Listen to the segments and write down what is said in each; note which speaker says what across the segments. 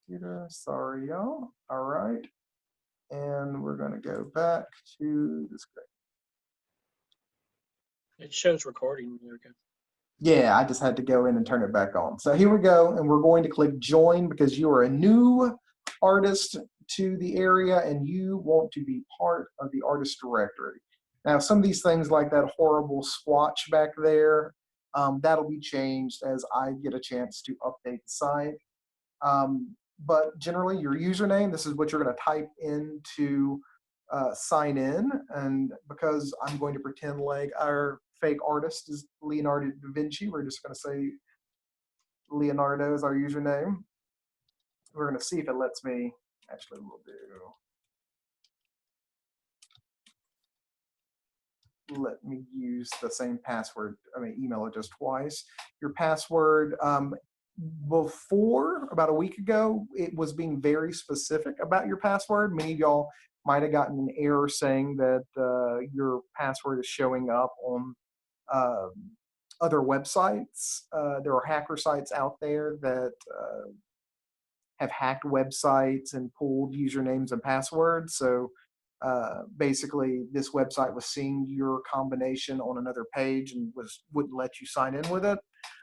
Speaker 1: computer. Sorry, y'all. All right. And we're going to go back to the screen.
Speaker 2: It shows recording. There we go.
Speaker 1: Yeah, I just had to go in and turn it back on. So here we go, and we're going to click join because you are a new artist to the area and you want to be part of the artist directory. Now, some of these things like that horrible squatch back there, that'll be changed as I get a chance to update the site. But generally, your username, this is what you're going to type in to sign in. And because I'm going to pretend like our fake artist is Leonardo da Vinci, we're just going to say Leonardo is our username. We're going to see if it lets me. Actually, we'll do. Let me use the same password, email address twice. Your password, before, about a week ago, it was being very specific about your password. Many of y'all might have gotten an error saying that your password is showing up on other websites. There are hacker sites out there that have hacked websites and pulled usernames and passwords. So basically, this website was seeing your combination on another page and wouldn't let you sign in with it.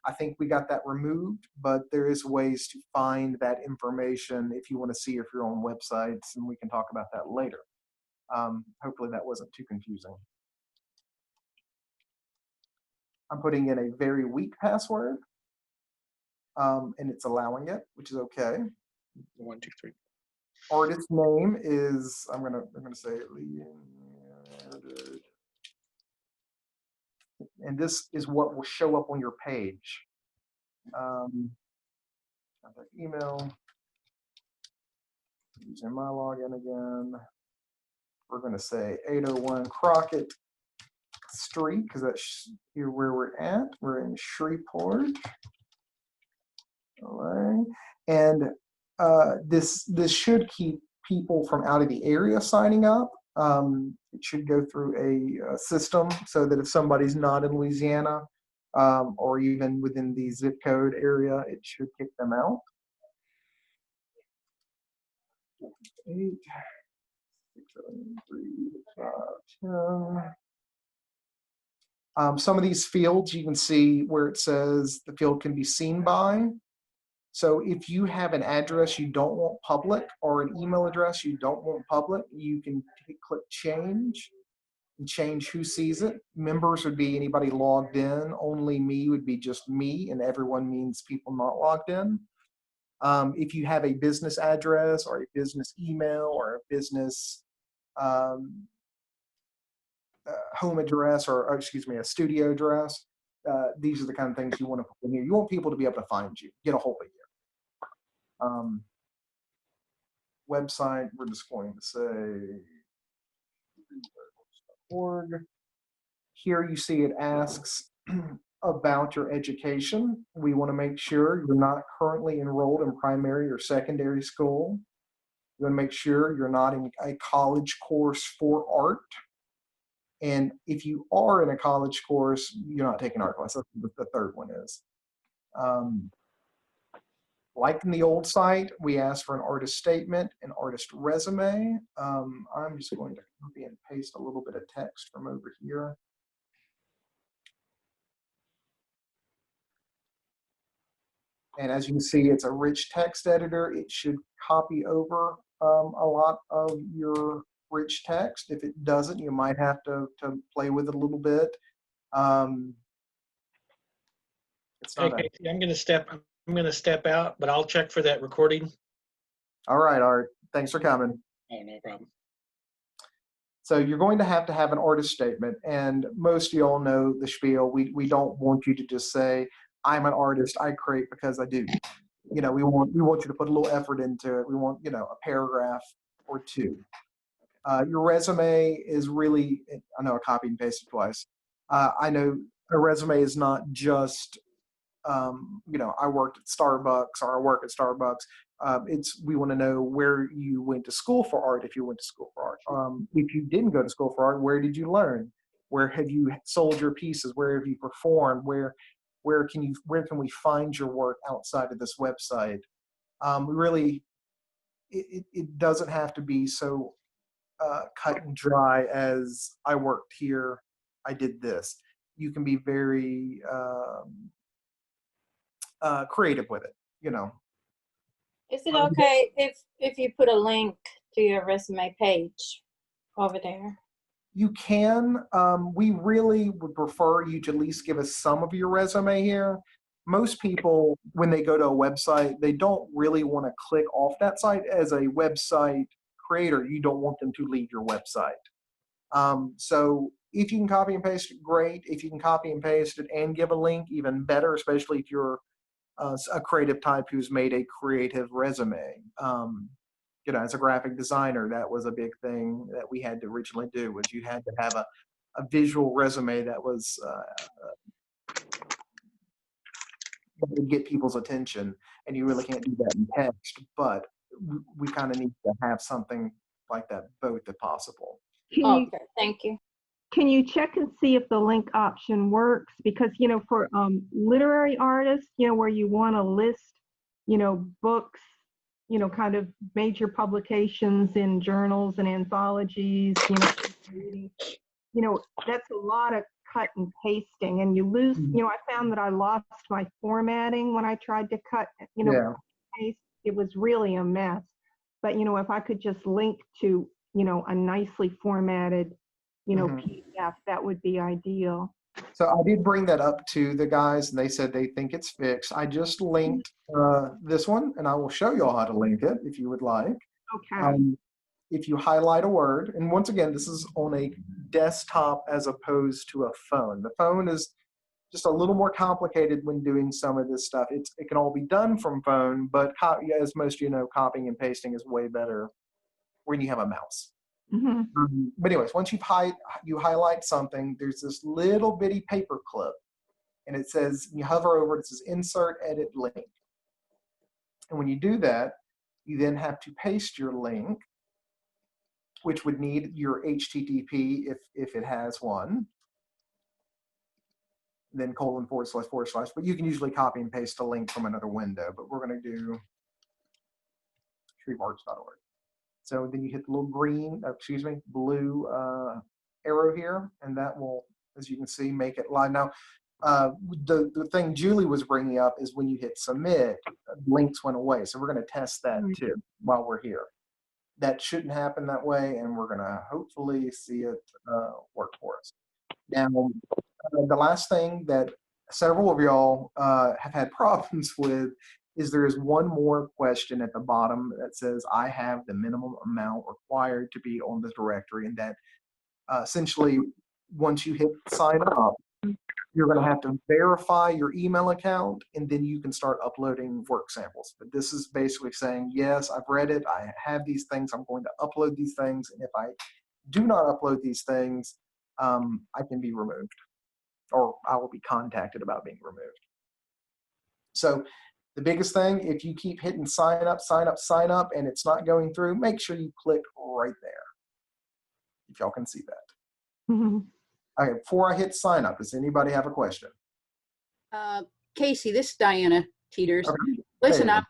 Speaker 1: I think we got that removed, but there is ways to find that information if you want to see if you're on websites, and we can talk about that later. Hopefully that wasn't too confusing. I'm putting in a very weak password, and it's allowing it, which is okay.
Speaker 2: 1, 2, 3.
Speaker 1: Artist name is I'm gonna say and this is what will show up on your page. Contact email. Using my login again. We're going to say 801 Crockett Street because that's here where we're at. We're in Shreveport, LA, and this should keep people from out of the area signing up. It should go through a system so that if somebody's not in Louisiana or even within the zip code area, it should kick them out. 8, 6, 7, 3, 5, 10. Some of these fields you can see where it says the field can be seen by. So if you have an address you don't want public or an email address you don't want public, you can click change and change who sees it. Members would be anybody logged in. Only me would be just me, and everyone means people not logged in. If you have a business address or a business email or a business home address or excuse me, a studio address, these are the kind of things you want to put in here. You want people to be able to find you, get a hold of you. Website, we're just going to say org. Here you see it asks about your education. We want to make sure you're not currently enrolled in primary or secondary school. You want to make sure you're not in a college course for art. And if you are in a college course, you're not taking art class. That's what the third one is. Like in the old site, we asked for an artist statement, an artist resume. I'm just going to copy and paste a little bit of text from over here. And as you can see, it's a rich text editor. It should copy over a lot of your rich text. If it doesn't, you might have to play with it a little bit. It's not
Speaker 2: Okay, I'm gonna step out, but I'll check for that recording.
Speaker 1: All right, Art. Thanks for coming.
Speaker 2: Oh, no problem.
Speaker 1: So you're going to have an artist statement, and most of y'all know the spiel. We don't want you to just say, "I'm an artist. I create because I do." You know, we want you to put a little effort into it. We want, you know, a paragraph or two. Your resume is really, I know I copied and pasted twice. I know a resume is not just, you know, I worked at Starbucks or I work at Starbucks. We want to know where you went to school for art if you went to school for art. If you didn't go to school for art, where did you learn? Where have you sold your pieces? Where have you performed? Where can we find your work outside of this website? We really it doesn't have to be so cut and dry as I worked here, I did this. You can be very creative with it, you know.
Speaker 3: Is it okay if you put a link to your resume page over there?
Speaker 1: You can. We really would prefer you to at least give us some of your resume here. Most people, when they go to a website, they don't really want to click off that site. As a website creator, you don't want them to leave your website. So if you can copy and paste it, great. If you can copy and paste it and give a link, even better, especially if you're a creative type who's made a creative resume. You know, as a graphic designer, that was a big thing that we had to originally do, was you had to have a visual resume that was that would get people's attention, and you really can't do that in text, but we kind of need to have something like that both if possible.
Speaker 3: Okay, thank you.
Speaker 4: Can you check and see if the link option works? Because, you know, for literary artists, you know, where you want to list, you know, books, you know, kind of major publications in journals and anthologies, you know, that's a lot of cut and pasting, and you lose, you know, I found that I lost my formatting when I tried to cut, you know, paste. It was really a mess. But, you know, if I could just link to, you know, a nicely formatted, you know, PDF, that would be ideal.
Speaker 1: So I did bring that up to the guys, and they said they think it's fixed. I just linked this one, and I will show you all how to link it if you would like.
Speaker 4: Okay.
Speaker 1: If you highlight a word, and once again, this is on a desktop as opposed to a phone. The phone is just a little more complicated when doing some of this stuff. It can all be done from phone, but as most of you know, copying and pasting is way better when you have a mouse. But anyways, once you highlight something, there's this little bitty paper clip, and it says, you hover over it, it says insert edit link. And when you do that, you then have to paste your link, which would need your HTTP if it has one, then // but you can usually copy and paste a link from another window, but we're going to do treebarks.org. So then you hit the little blue arrow here, and that will, as you can see, make it live. Now, the thing Julie was bringing up is when you hit submit, links went away. So we're going to test that too while we're here. That shouldn't happen that way, and we're going to hopefully see it work for us. Now, the last thing that several of y'all have had problems with is there is one more question at the bottom that says, I have the minimum amount required to be on the directory, and that essentially, once you hit sign up, you're going to have to verify your email account, and then you can start uploading work samples. But this is basically saying, yes, I've read it, I have these things, I'm going to upload these things, and if I do not upload these things, I can be removed, or I will be contacted about being removed. So the biggest thing, if you keep hitting sign up, and it's not going through, make sure you click right there, if y'all can see that. Okay, before I hit sign up, does anybody have a question?
Speaker 5: Casey, this is Diana Teeters.
Speaker 1: Okay.
Speaker 5: Listen,
Speaker 1: Hey.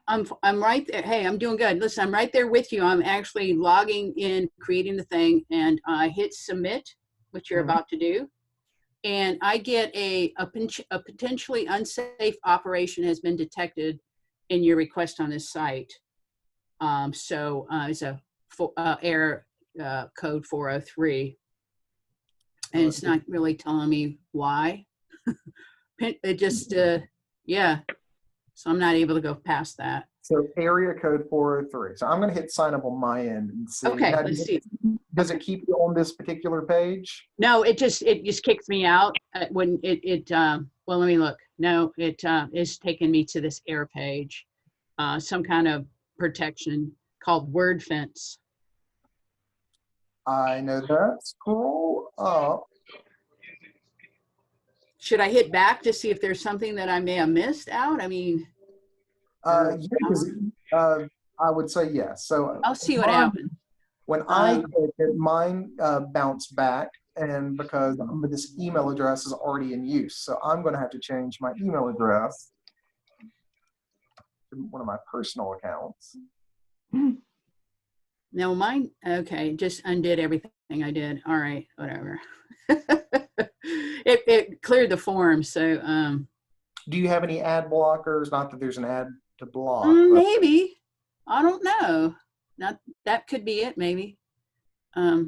Speaker 5: I'm right there. Hey, I'm doing good. Listen, I'm right there with you. I'm actually logging in, creating the thing, and I hit submit, which you're about to do, and I get a potentially unsafe operation has been detected in your request on this site. So it's a error code 403. And it's not really telling me why. It just, yeah. So I'm not able to go past that.
Speaker 1: So area code 403. So I'm going to hit sign up on my end and see.
Speaker 5: Okay,
Speaker 1: Now,
Speaker 5: let's see.
Speaker 1: Does it keep you on this particular page?
Speaker 5: No, it just kicks me out when well, let me look. No, it is taking me to this error page, some kind of protection called word fence.
Speaker 1: I know that. Scroll up.
Speaker 5: Should I hit back to see if there's something that I may have missed out? I mean,
Speaker 1: Yeah, I would say yes. So
Speaker 5: I'll see what happens.
Speaker 1: When I clicked it, mine bounced back, and because this email address is already in use, so I'm going to have to change my email address to one of my personal accounts.
Speaker 5: No, mine, okay, just undid everything I did. All right, whatever. It cleared the form, so
Speaker 1: Do you have any ad blockers? Not that there's an ad to block, but
Speaker 5: maybe. I don't know. Not that could be it, maybe. I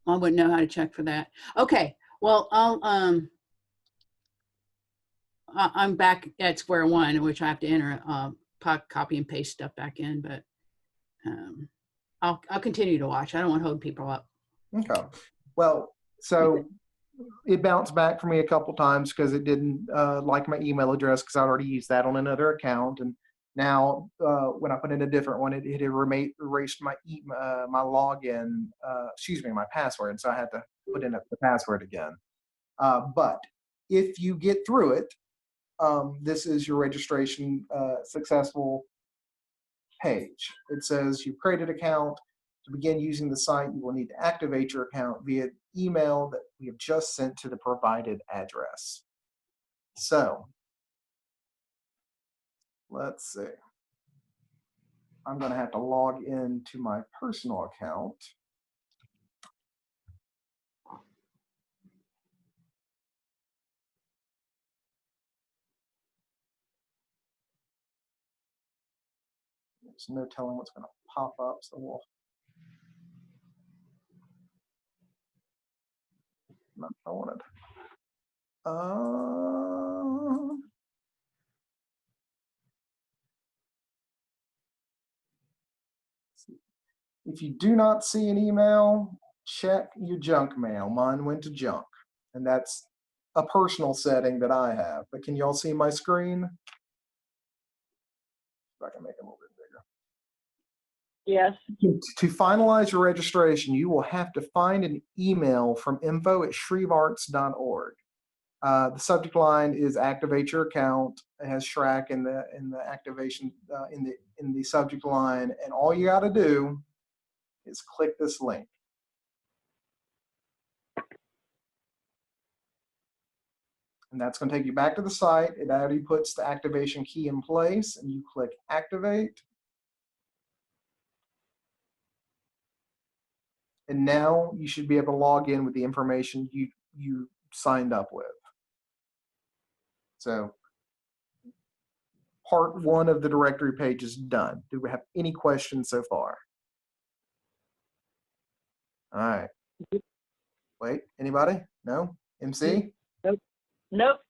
Speaker 5: wouldn't know how to check for that. Okay, well, I'm back at square one, which I have to enter copy and paste stuff back in, but I'll continue to watch. I don't want to hold people up.
Speaker 1: okay. Well, so it bounced back for me a couple times because it didn't like my email address because I already used that on another account. And now when I put in a different one, it erased my my login, my password. So I had to put in the password again. But if you get through it, this is your registration successful page. It says you've created an account. To begin using the site, you will need to activate your account via email that we have just sent to the provided address. So let's see. I'm going to have to log into my personal account. There's no telling what's going to pop up, so we'll not I wanted. If you do not see an email, check your junk mail. Mine went to junk, and that's a personal setting that I have. But can y'all see my screen? If I can make it a little bit bigger.
Speaker 6: Yes.
Speaker 1: To finalize your registration, you will have to find an email from info@shrevearts.org. The subject line is "Activate your account." It has Shrek in the activation in the subject line, and all you got to do is click this link. And that's going to take you back to the site. It already puts the activation key in place, and you click activate. And now you should be able to log in with the information you signed up with. So part one of the directory page is done. Do we have any questions so far? All right. Wait, anybody? No? MC?
Speaker 6: Nope.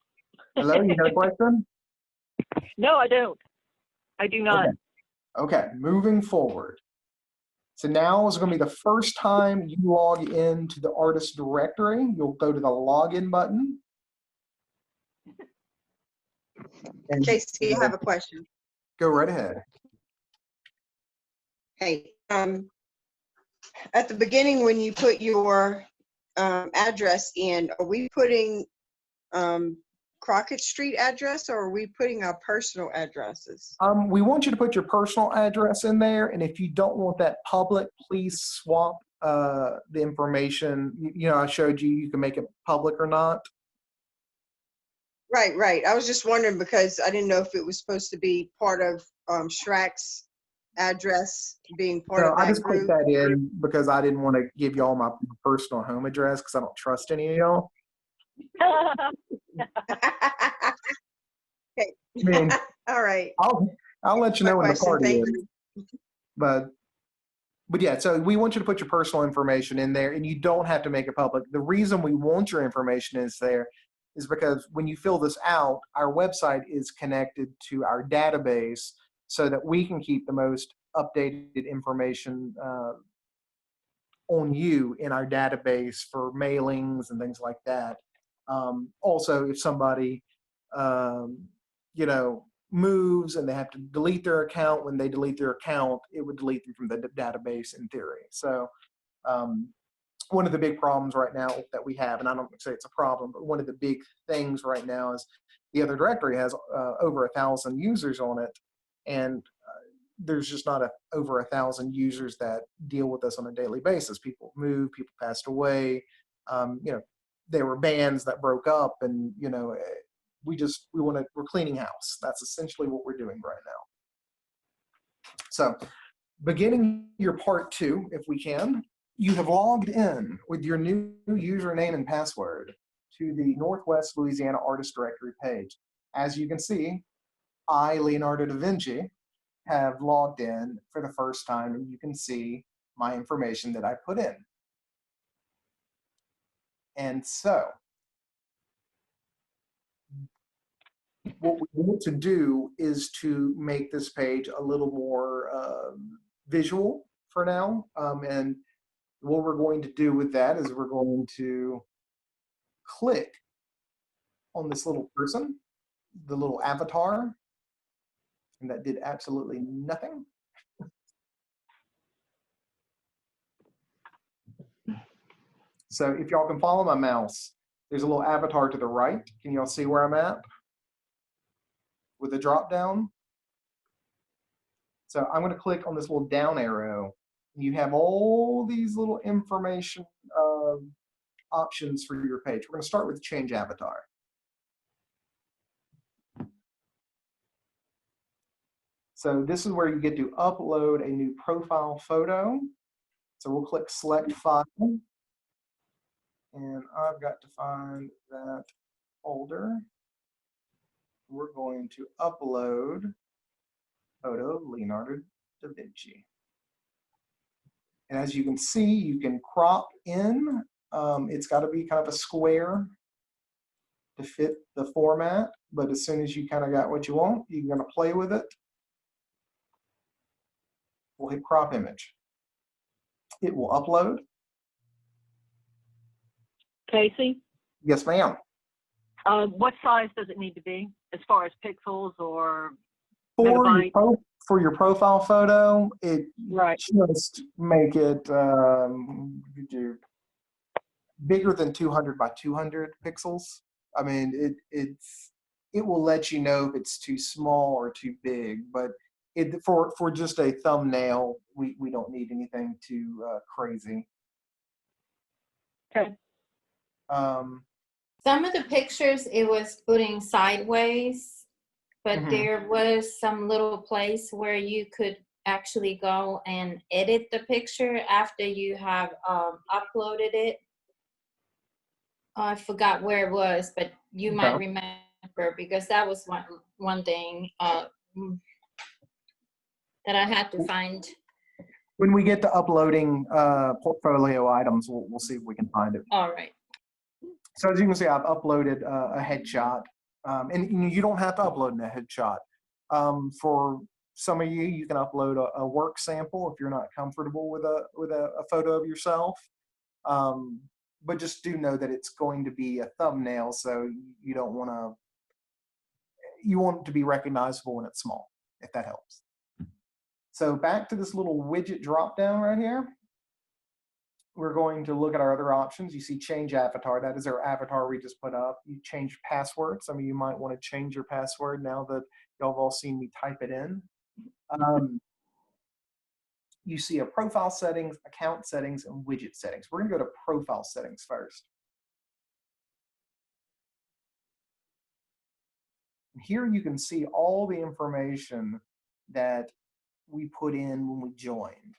Speaker 1: Hello, you got a question?
Speaker 6: No, I don't. I do not.
Speaker 1: Okay, moving forward. So now is going to be the first time you log into the artist directory. You'll go to the login button. And
Speaker 7: JC, I have a question.
Speaker 1: go right ahead.
Speaker 7: Hey, at the beginning when you put your address in, are we putting Crockett Street address or are we putting our personal addresses?
Speaker 1: We want you to put your personal address in there, and if you don't want that public, please swap the information. You know, I showed you, you can make it public or not.
Speaker 7: Right. I was just wondering because I didn't know if it was supposed to be part of Shrek's address being part of that
Speaker 1: I just put
Speaker 7: group.
Speaker 1: that in because I didn't want to give y'all my personal home address because I don't trust any of y'all.
Speaker 7: Okay.
Speaker 1: I mean,
Speaker 7: All right.
Speaker 1: I'll let you know when the party
Speaker 7: Thank
Speaker 1: is.
Speaker 7: you.
Speaker 1: But yeah, so we want you to put your personal information in there, and you don't have to make it public. The reason we want your information is there is because when you fill this out, our website is connected to our database so that we can keep the most updated information on you in our database for mailings and things like that. Also, if somebody, you know, moves and they have to delete their account, when they delete their account, it would delete them from the database in theory. So one of the big problems right now that we have, and I don't say it's a problem, but one of the big things right now is the other directory has over 1,000 users on it, and there's just not over 1,000 users that deal with us on a daily basis. People move, people passed away, you know, there were bands that broke up, and you know, we're cleaning house. That's essentially what we're doing right now. So beginning your part 2, if we can, you have logged in with your new username and password to the Northwest Louisiana Artist Directory page. As you can see, I, Leonardo da Vinci, have logged in for the first time, and you can see my information that I put in. And so, what we want to do is to make this page a little more visual for now. And what we're going to do with that is we're going to click on this little person, the little avatar, and that did absolutely nothing. So if y'all can follow my mouse, there's a little avatar to the right. Can y'all see where I'm at? With the drop down. So I'm going to click on this little down arrow. You have all these little information options for your page. We're going to start with change avatar. So this is where you get to upload a new profile photo. So we'll click select file. And I've got to find that folder. We're going to upload photo of Leonardo da Vinci. And as you can see, you can crop in. It's got to be kind of a square to fit the format, but as soon as you kind of got what you want, you're going to play with it. We'll hit crop image. It will upload.
Speaker 6: Casey,
Speaker 1: Yes, ma'am.
Speaker 6: what size does it need to be as far as pixels or
Speaker 1: For
Speaker 6: megabyte?
Speaker 1: your profile photo, it
Speaker 6: Right.
Speaker 1: just make it bigger than 200 by 200 pixels. I mean, it will let you know if it's too small or too big, but for just a thumbnail, we don't need anything too crazy.
Speaker 6: Okay.
Speaker 3: Some of the pictures, it was putting sideways, but
Speaker 1: Mhm.
Speaker 3: there was some little place where you could actually go and edit the picture after you have uploaded it. I forgot where it was, but you might
Speaker 1: Okay.
Speaker 3: remember, because that was one thing that I had to find.
Speaker 1: When we get to uploading portfolio items, we'll see if we can find it.
Speaker 3: All right.
Speaker 1: So as you can see, I've uploaded a headshot, and you don't have to upload a headshot. For some of you, you can upload a work sample if you're not comfortable with a photo of yourself. But just do know that it's going to be a thumbnail, so you don't want to. You want it to be recognizable when it's small, if that helps. So back to this little widget drop down right here. We're going to look at our other options. You see change avatar. That is our avatar we just put up. You change password. Some of you might want to change your password now that y'all have all seen me type it in. You see a profile settings, account settings, and widget settings. We're going to go to profile settings first. Here you can see all the information that we put in when we joined.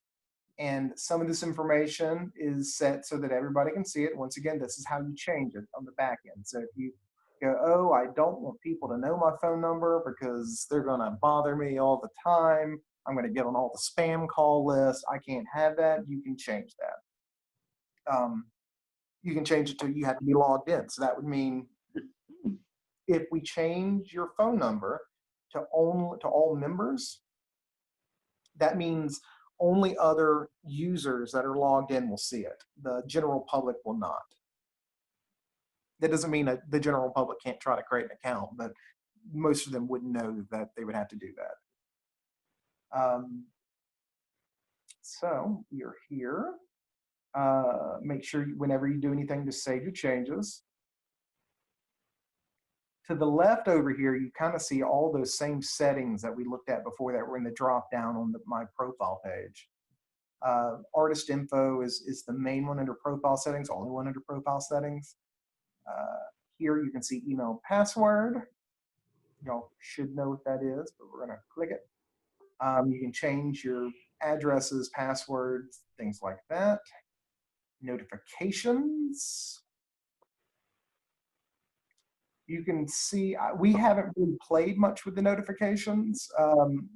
Speaker 1: And some of this information is set so that everybody can see it. Once again, this is how you change it on the back end. So if you go, oh, I don't want people to know my phone number because they're going to bother me all the time. I'm going to get on all the spam call lists. I can't have that. You can change that. You can change it to you have to be logged in. So that would mean if we change your phone number to all members, that means only other users that are logged in will see it. The general public will not. That doesn't mean that the general public can't try to create an account, but most of them wouldn't know that they would have to do that. So you're here. Make sure whenever you do anything to save your changes. To the left over here, you kind of see all those same settings that we looked at before that were in the drop down on my profile page. Artist info is the main one under profile settings, only one under profile settings. Here you can see email and password. Y'all should know what that is, but we're gonna click it. You can change your addresses, passwords, things like that. Notifications. You can see, we haven't really played much with the notifications,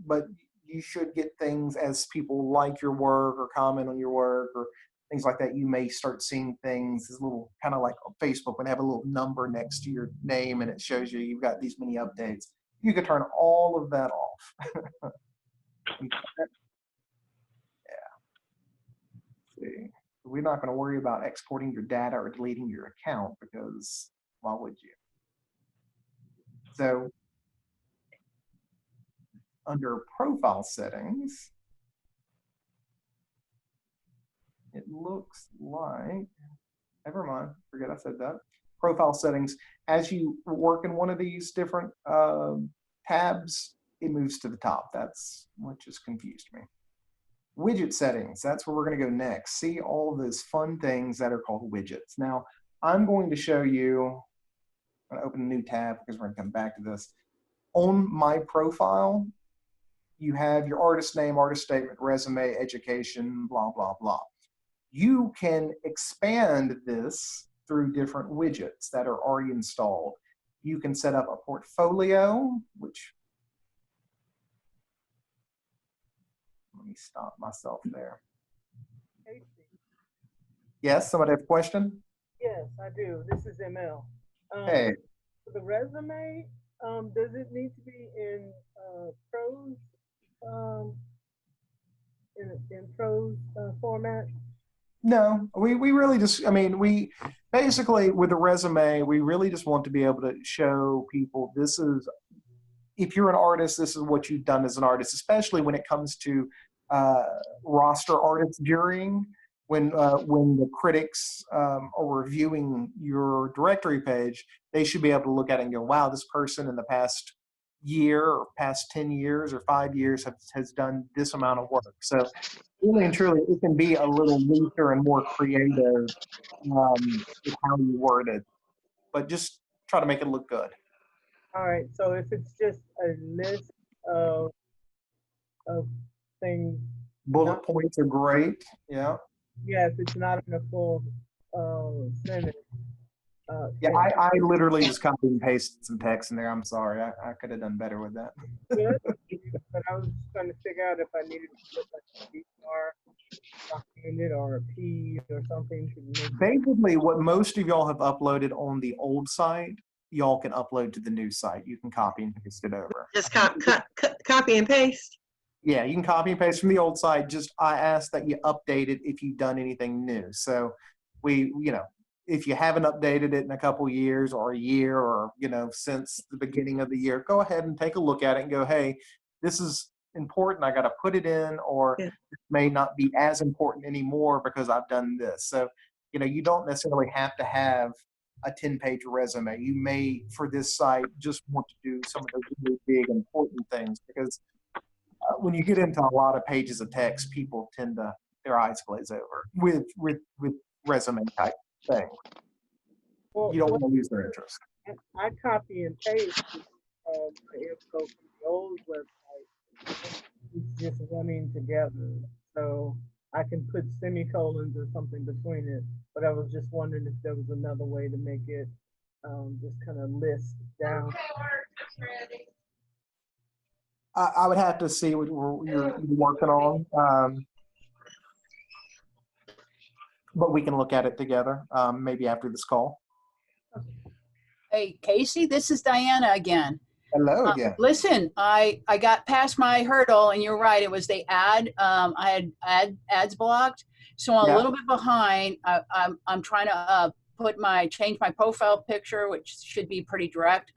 Speaker 1: but you should get things as people like your work or comment on your work or things like that. You may start seeing things as little, kind of like on Facebook when they have a little number next to your name and it shows you you've got these many updates. You could turn all of that off. See, we're not going to worry about exporting your data or deleting your account because why would you? So under profile settings, it looks like, never mind, forget I said that. Profile settings, as you work in one of these different tabs, it moves to the top. That's what just confused me. Widget settings, that's where we're going to go next. See all those fun things that are called widgets. Now, I'm going to show you, I'm going to open a new tab because we're going to come back to this. On my profile, you have your artist name, artist statement, resume, education, blah, blah, blah. You can expand this through different widgets that are already installed. You can set up a portfolio, which, let me stop myself there.
Speaker 8: Casey.
Speaker 1: Yes, somebody have a question?
Speaker 8: Yes, I do. This is ML.
Speaker 1: Hey.
Speaker 8: For the resume, does it need to be in prose, in prose format?
Speaker 1: No, we really just, I mean, we basically with a resume, we really just want to be able to show people this is, if you're an artist, this is what you've done as an artist, especially when it comes to roster artist jurying, when the critics are reviewing your directory page, they should be able to look at it and go, wow, this person in the past year or past 10 years or 5 years has done this amount of work. So really and truly, it can be a little looser and more creative with how you word it, but just try to make it look good.
Speaker 8: All right, so if it's just a list of things.
Speaker 1: Bullet points are great, yeah.
Speaker 8: Yeah, if it's not in a full sentence.
Speaker 1: Yeah, I literally just copied and pasted some text in there. I'm sorry, I could have done better with that.
Speaker 8: Good, but I was just trying to figure out if I needed to put like a B star in it or a P or something to make it.
Speaker 1: Basically, what most of y'all have uploaded on the old site, y'all can upload to the new site. You can copy and paste it over.
Speaker 7: Just copy and paste.
Speaker 1: Yeah, you can copy and paste from the old site. Just I ask that you update it if you've done anything new. So we, if you haven't updated it in a couple years or a year or, since the beginning of the year, go ahead and take a look at it and go, hey, this is important. I got to put it in, or
Speaker 7: Yeah.
Speaker 1: it may not be as important anymore because I've done this. So, you don't necessarily have to have a 10-page resume. You may, for this site, just want to do some of those really big, important things because when you get into a lot of pages of text, people tend to, their eyes glaze over with resume type thing.
Speaker 8: Well,
Speaker 1: You don't want to lose their interest.
Speaker 8: I copy and paste my info from the old website. It's just running together. So I can put semicolons or something between it. But I was just wondering if there was another way to make it just kind of list down.
Speaker 1: I would have to see what you're working on. But we can look at it together, maybe after this call.
Speaker 5: Hey, Casey, this is Diana again.
Speaker 1: Hello again.
Speaker 5: Listen, I got past my hurdle, and you're right. It was the ad. I had ads blocked, so I'm a little bit behind. I'm trying to change my profile picture, which should be pretty direct.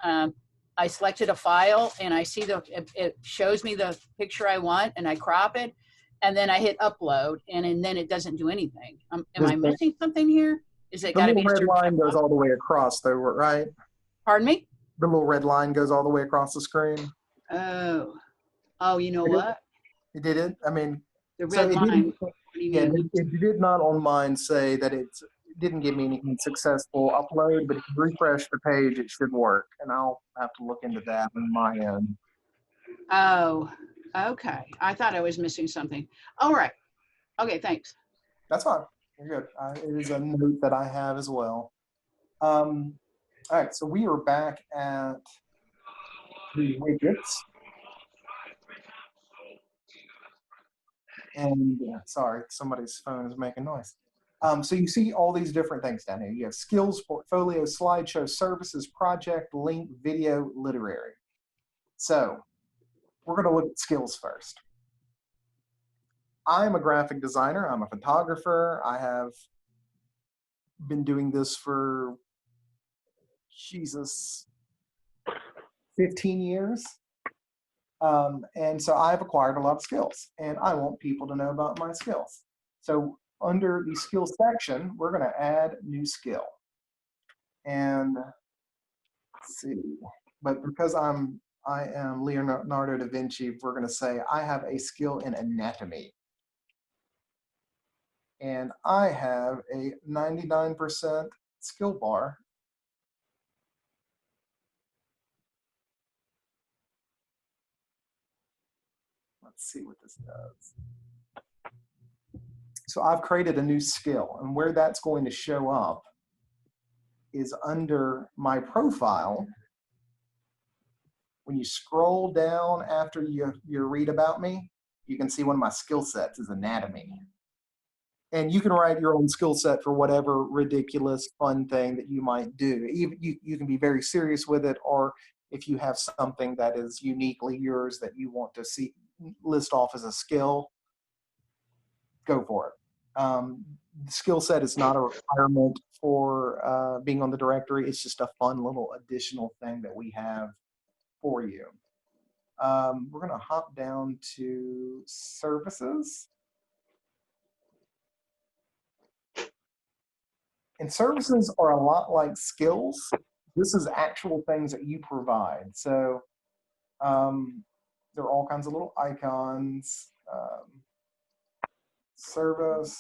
Speaker 5: I selected a file, and I see it shows me the picture I want, and I crop it, and then I hit upload, and then it doesn't do anything. Am I missing something here? Is it got to be
Speaker 1: the little red line goes all the way across, though, right?
Speaker 5: Pardon me?
Speaker 1: The little red line goes all the way across the screen.
Speaker 5: Oh, you know what?
Speaker 1: It did it? I mean,
Speaker 5: The red line.
Speaker 1: It did not on mine say that it didn't give me any successful upload, but if you refresh the page, it should work. And I'll have to look into that on my end.
Speaker 5: Oh, Okay, I thought I was missing something. All right. Okay, thanks.
Speaker 1: That's fine. You're good. It is a note that I have as well. All right, so we are back at the widgets. And sorry, somebody's phone is making noise. So you see all these different things down here. You have skills, portfolio, slideshow, services, project, link, video, literary. So we're going to look at skills first. I'm a graphic designer. I'm a photographer. I have been doing this for, Jesus, 15 years. And so I've acquired a lot of skills, and I want people to know about my skills. So under the skills section, we're going to add new skill. And let's see, but because I am Leonardo da Vinci, we're going to say I have a skill in anatomy. And I have a 99% skill bar. Let's see what this does. So I've created a new skill, and where that's going to show up is under my profile. When you scroll down after you read about me, you can see one of my skill sets is anatomy. And you can write your own skill set for whatever ridiculous fun thing that you might do. You can be very serious with it, or if you have something that is uniquely yours that you want to see list off as a skill, go for it. The skill set is not a requirement for being on the directory. It's just a fun little additional thing that we have for you. We're going to hop down to services. And services are a lot like skills. This is actual things that you provide. So there are all kinds of little icons. Service.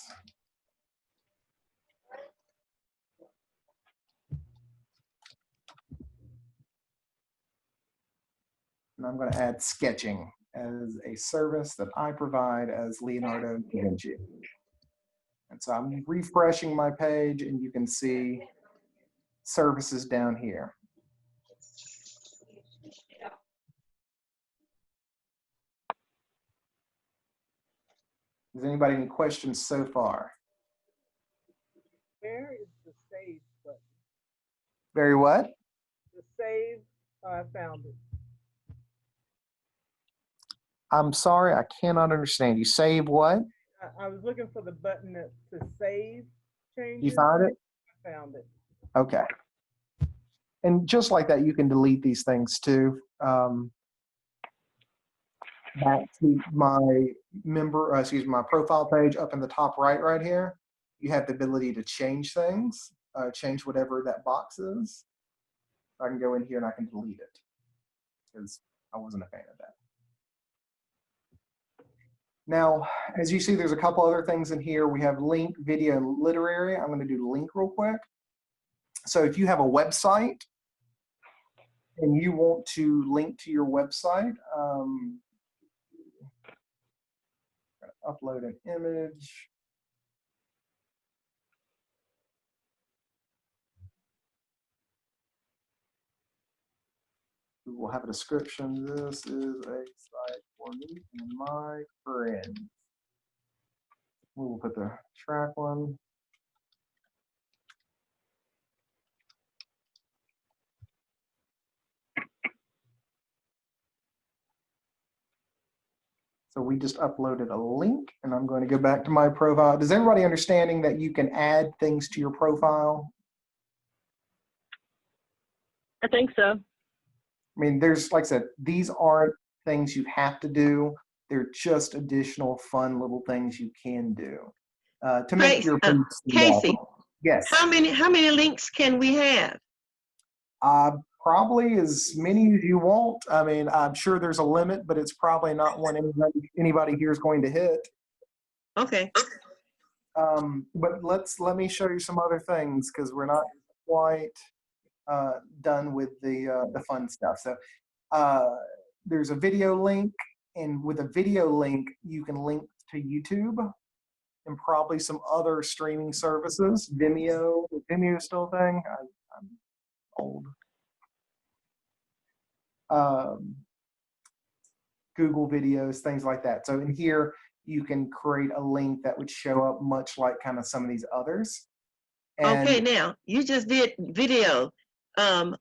Speaker 1: And I'm going to add sketching as a service that I provide as Leonardo da Vinci. And so I'm refreshing my page, and you can see services down here. Does anybody any questions so far?
Speaker 8: Where is the save button?
Speaker 1: Very what?
Speaker 8: The save, I found it.
Speaker 1: I'm sorry, I cannot understand. You save what?
Speaker 8: I was looking for the button to save changes.
Speaker 1: You found it?
Speaker 8: I found it.
Speaker 1: Okay. And just like that, you can delete these things too. Back to my my profile page up in the top right here, you have the ability to change things, change whatever that box is. I can go in here and I can delete it because I wasn't a fan of that. Now, as you see, there's a couple other things in here. We have link, video, and literary. I'm going to do link real quick. So if you have a website and you want to link to your website, upload an image. We will have a description. This is a site for me and my friends. We will put the track one. So we just uploaded a link, and I'm going to go back to my profile. Does everybody understanding that you can add things to your profile?
Speaker 6: I think so.
Speaker 1: I mean, there's, like I said, these aren't things you have to do. They're just additional fun little things you can do to make your page
Speaker 9: Casey,
Speaker 1: yes.
Speaker 9: How many links can we have?
Speaker 1: Probably as many as you want. I mean, I'm sure there's a limit, but it's probably not one anybody here is going to hit.
Speaker 9: Okay.
Speaker 1: But let me show you some other things because we're not quite done with the fun stuff. So there's a video link. and with a video link, you can link to YouTube and probably some other streaming services. Vimeo, is Vimeo still a thing? I'm old. Google videos, things like that. So in here, you can create a link that would show up much like kind of some of these others. And
Speaker 9: Okay, now you just did video.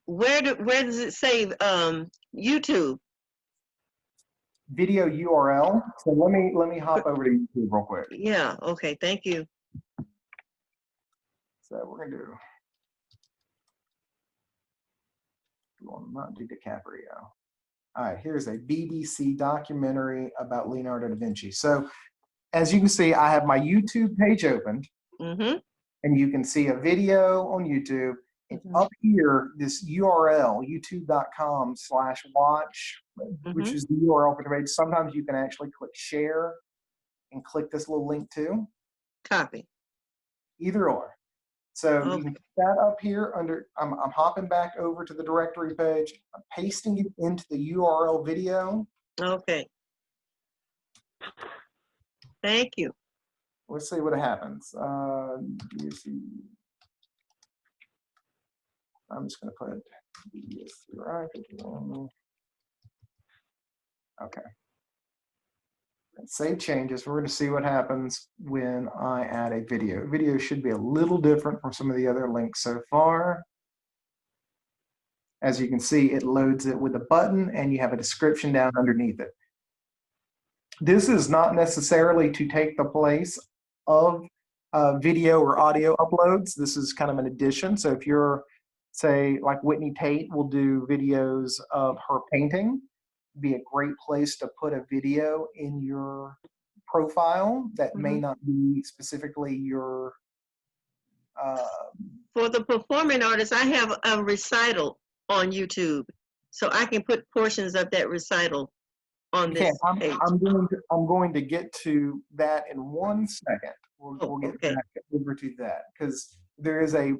Speaker 9: Where does it say YouTube?
Speaker 1: video URL. So let me hop over to YouTube real quick.
Speaker 9: Yeah. Okay. Thank you.
Speaker 1: So we're gonna do. Well, not do DiCaprio. All right, here's a BBC documentary about Leonardo da Vinci. So as you can see, I have my YouTube page opened,
Speaker 9: Mm-hmm.
Speaker 1: and you can see a video on YouTube. And up here, this URL, youtube.com/watch, which is the URL for the page. Sometimes you can actually click share and click this little link too.
Speaker 9: Copy.
Speaker 1: Either or. So
Speaker 9: Okay.
Speaker 1: you can put that up here under, I'm hopping back over to the directory page. I'm pasting it into the URL video.
Speaker 9: Okay. Thank you.
Speaker 1: Let's see what happens. You see, I'm just going to put right. Okay. Save changes. We're going to see what happens when I add a video. Video should be a little different from some of the other links so far. As you can see, it loads it with a button and you have a description down underneath it. This is not necessarily to take the place of video or audio uploads. This is kind of an addition. So if you're, say, like Whitney Tate will do videos of her painting, be a great place to put a video in your profile that may not be specifically your
Speaker 9: For the performing artists, I have a recital on YouTube, so I can put portions of that recital on this page.
Speaker 1: I'm going to get to that in 1 second. We'll get
Speaker 9: okay.
Speaker 1: back over to that because there is a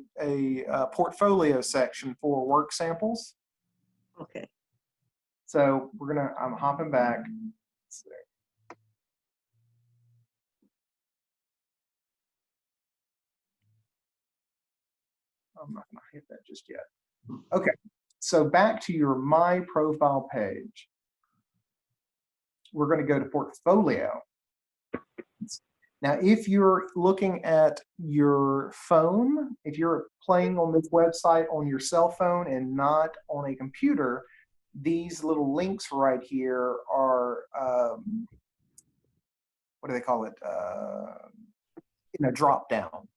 Speaker 1: portfolio section for work samples.
Speaker 9: Okay.
Speaker 1: So I'm hopping back. Let's see. I'm not gonna hit that just yet. Okay, so back to your My Profile page. We're gonna go to Portfolio. Now, if you're looking at your phone, if you're playing on this website on your cell phone and not on a computer, these little links right here are, what do they call it? In a drop down.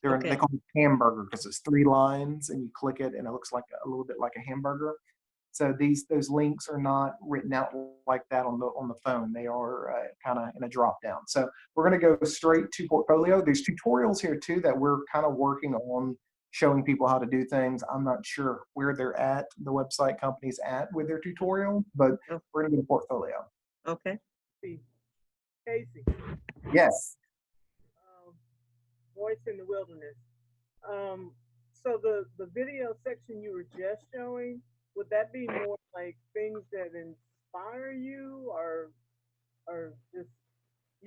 Speaker 1: They call it hamburger because it's 3 lines and you click it and it looks like a little bit like a hamburger. So those links are not written out like that on the phone. They are kind of in a drop down. So we're going to go straight to Portfolio. There's tutorials here too that we're kind of working on showing people how to do things. I'm not sure where they're at, the website company's at with their tutorial, but we're going to go to Portfolio.
Speaker 9: Okay.
Speaker 8: Casey,
Speaker 1: Yes.
Speaker 8: Voice in the Wilderness. So the video section you were just showing, would that be more like things that inspire you or just?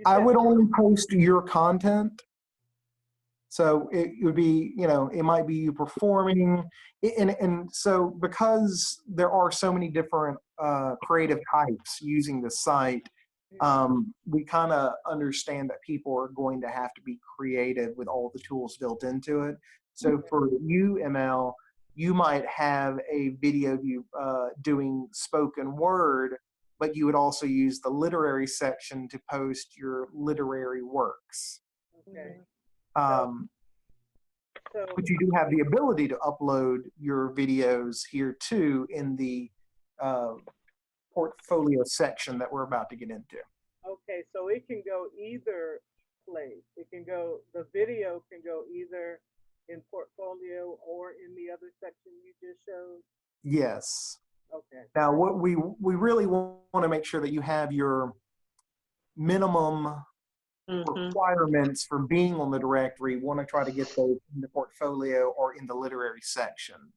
Speaker 1: I would only post your content. So it would be, it might be you performing. And so because there are so many different creative types using the site, we kind of understand that people are going to have to be creative with all the tools built into it. So for you, ML, you might have a video of you doing spoken word, but you would also use the literary section to post your literary works.
Speaker 8: Okay.
Speaker 1: But you do have the ability to upload your videos here too in the portfolio section that we're about to get into.
Speaker 8: Okay, so it can go either place. The video can go either in portfolio or in the other section you just showed?
Speaker 1: Yes.
Speaker 8: Okay.
Speaker 1: Now, what we really want to make sure that you have your minimum requirements for being on the directory. We want to try to get those in the portfolio or in the literary section.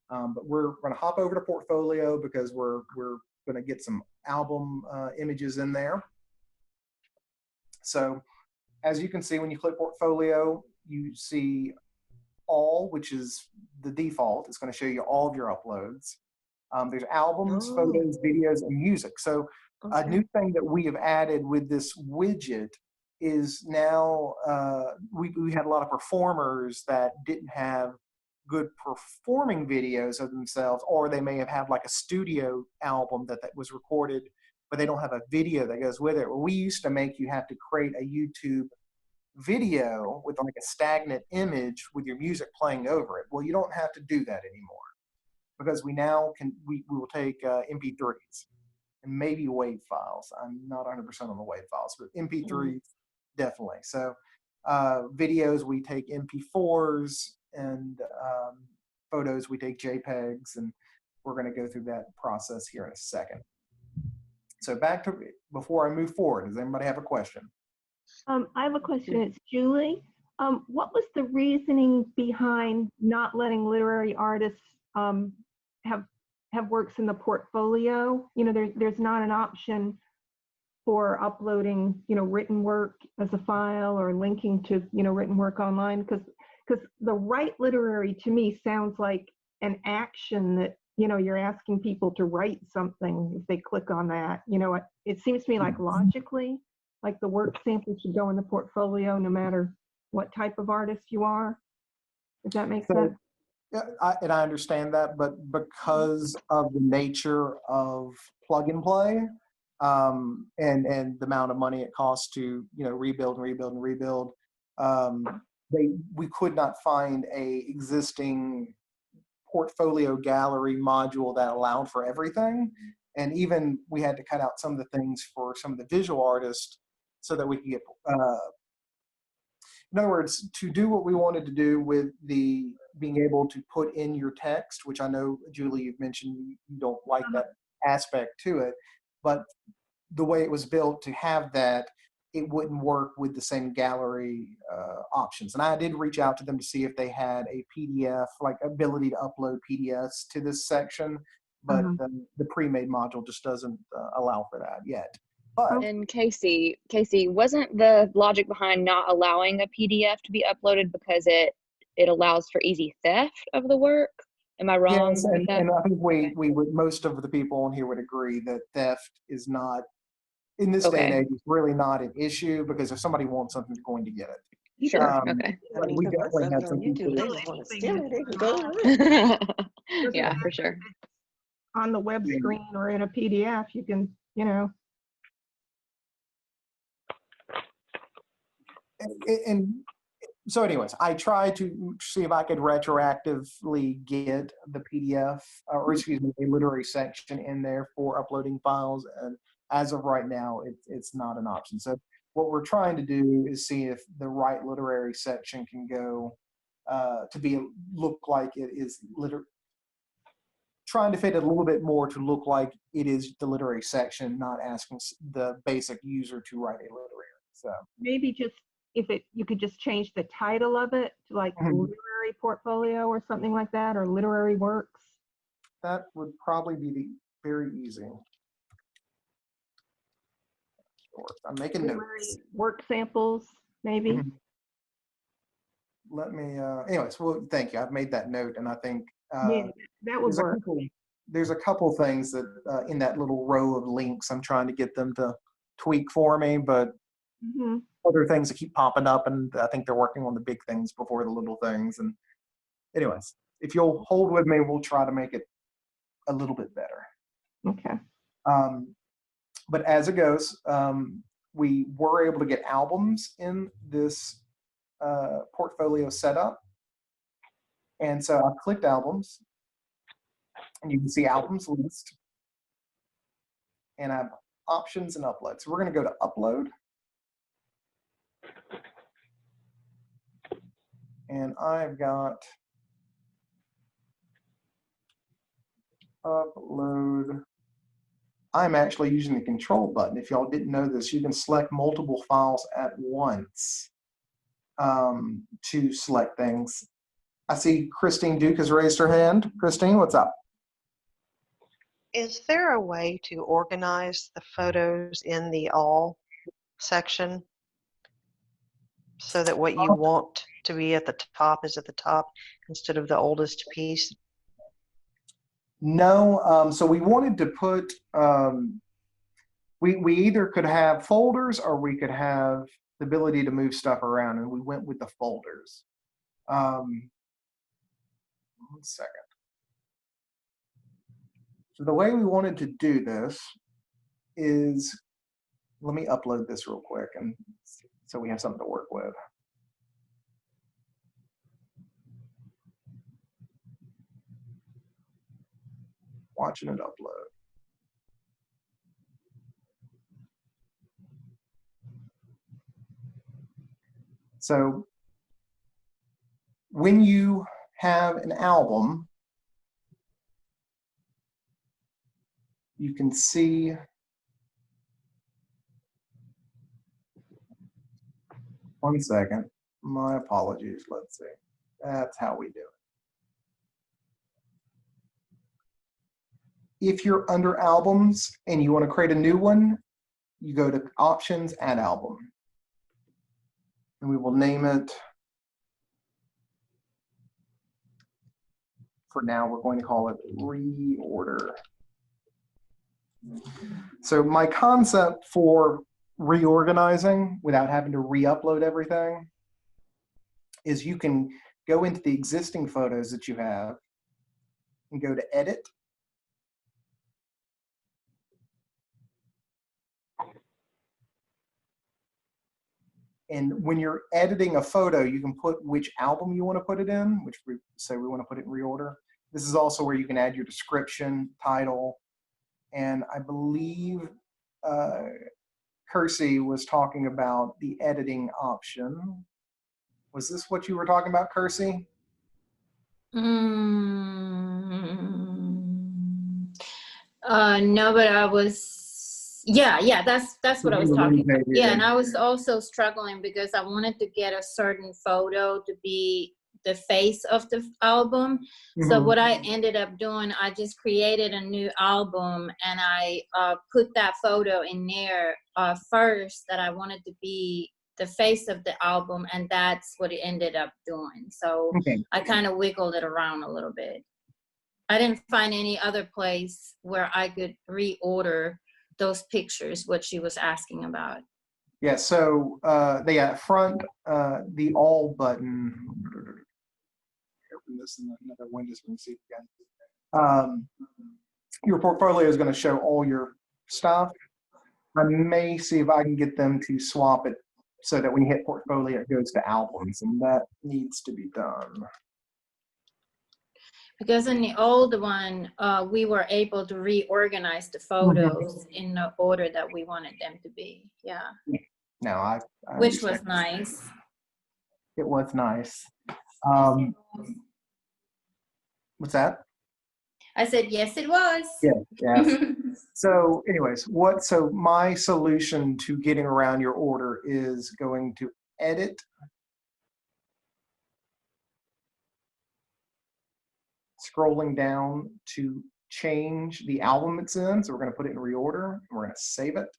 Speaker 1: But we're going to hop over to portfolio because we're going to get some album images in there. So as you can see, when you click portfolio, you see all, which is the default. It's going to show you all of your uploads. There's albums, photos, videos, and music. So a new thing that we have added with this widget is now we had a lot of performers that didn't have good performing videos of themselves, or they may have had like a studio album that was recorded, but they don't have a video that goes with it. Well, we used to make you have to create a YouTube video with like a stagnant image with your music playing over it. Well, you don't have to do that anymore, because we now can, we will take MP3s and maybe WAV files. I'm not 100% on the WAV files, but MP3s definitely. So videos, we take MP4s, and photos, we take JPEGs, and we're going to go through that process here in a second. So back to, before I move forward, does anybody have a question?
Speaker 4: I have a question. It's Julie. What was the reasoning behind not letting literary artists have works in the portfolio? You know, there's not an option for uploading, you know, written work as a file or linking to, you know, written work online, because the write literary to me sounds like an action that, you know, you're asking people to write something if they click on that. You know, it seems to me like logically, like the work sample should go in the portfolio no matter what type of artist you are. Does that make sense?
Speaker 1: Yeah, and I understand that, but because of the nature of plug and play, and the amount of money it costs to, you know, rebuild and rebuild and rebuild, we could not find a existing portfolio gallery module that allowed for everything. And even we had to cut out some of the things for some of the visual artists so that we could get, in other words, to do what we wanted to do with the being able to put in your text, which I know, Julie, you've mentioned you don't like that aspect to it, but the way it was built to have that, it wouldn't work with the same gallery options. And I did reach out to them to see if they had a PDF, like ability to upload PDFs to this section, but the pre-made module just doesn't allow for that yet. But,
Speaker 10: and Casey, wasn't the logic behind not allowing a PDF to be uploaded because it allows for easy theft of the work? Am I wrong?
Speaker 1: Yes, and I think we would, most of the people on here would agree that theft is not, in this day and age, it's really not an issue, because if somebody wants something, they're going to get it.
Speaker 10: Sure.
Speaker 1: But we definitely had some people.
Speaker 9: They just want to steal it, they can go to it.
Speaker 10: Yeah, for sure.
Speaker 4: On the web screen or in a PDF, you can, you know.
Speaker 1: And so anyways, I tried to see if I could retroactively get the PDF, or excuse me, a literary section in there for uploading files. And as of right now, it's not an option. So what we're trying to do is see if the right literary section can go to look like it is trying to fit it a little bit more to look like it is the literary section, not asking the basic user to write a literary. So
Speaker 4: maybe just you could just change the title of it to like literary portfolio or something like that, or literary works.
Speaker 1: That would probably be very easy. I'm making notes.
Speaker 4: Work samples, maybe.
Speaker 1: Let me, anyways, well, thank you. I've made that note, and I think
Speaker 4: Yeah, that would work.
Speaker 1: There's a couple things that in that little row of links, I'm trying to get them to tweak for me, but other things that keep popping up, and I think they're working on the big things before the little things. And anyways, if you'll hold with me, we'll try to make it a little bit better.
Speaker 4: Okay.
Speaker 1: But as it goes, we were able to get albums in this portfolio setup. And so I clicked albums, and you can see albums list. And I have options and upload. So we're going to go to upload. And I've got upload. I'm actually using the control button. If y'all didn't know this, you can select multiple files at once to select things. I see Christine Duke has raised her hand. Christine, what's up?
Speaker 11: Is there a way to organize the photos in the all section so that what you want to be at the top is at the top instead of the oldest piece?
Speaker 1: No, so we wanted to put, we either could have folders or we could have the ability to move stuff around, and we went with the folders. 1 second. So the way we wanted to do this is, let me upload this real quick, and so we have something to work with. Watching it upload. So when you have an album, you can see, one second, my apologies, let's see. That's how we do it. If you're under albums and you want to create a new one, you go to options, add album. And we will name it, for now, we're going to call it reorder. So my concept for reorganizing without having to re-upload everything is you can go into the existing photos that you have and go to edit. And when you're editing a photo, you can put which album you want to put it in, which we say we want to put it in reorder. This is also where you can add your description, title, and I believe Kersey was talking about the editing option. Was this what you were talking about, Kersey?
Speaker 3: No, but I was, yeah, that's what I was talking about. Yeah, and I was also struggling because I wanted to get a certain photo to be the face of the album. So what I ended up doing, I just created a new album and I put that photo in there first that I wanted to be the face of the album, and that's what it ended up doing. So I kind of wiggled it around a little bit. I didn't find any other place where I could reorder those pictures, what she was asking about.
Speaker 1: Yeah, so they got front, the all button. Open this in another window so we can see it again. Your portfolio is going to show all your stuff. I may see if I can get them to swap it so that when you hit portfolio, it goes to albums, and that needs to be done.
Speaker 3: Because in the old one, we were able to reorganize the photos in the order that we wanted them to be. Yeah.
Speaker 1: No, I
Speaker 3: which was nice.
Speaker 1: It was nice. What's that?
Speaker 3: I said, yes, it was.
Speaker 1: Yeah. So anyways, so my solution to getting around your order is going to edit, scrolling down to change the album it's in. So we're going to put it in reorder, and we're going to save it.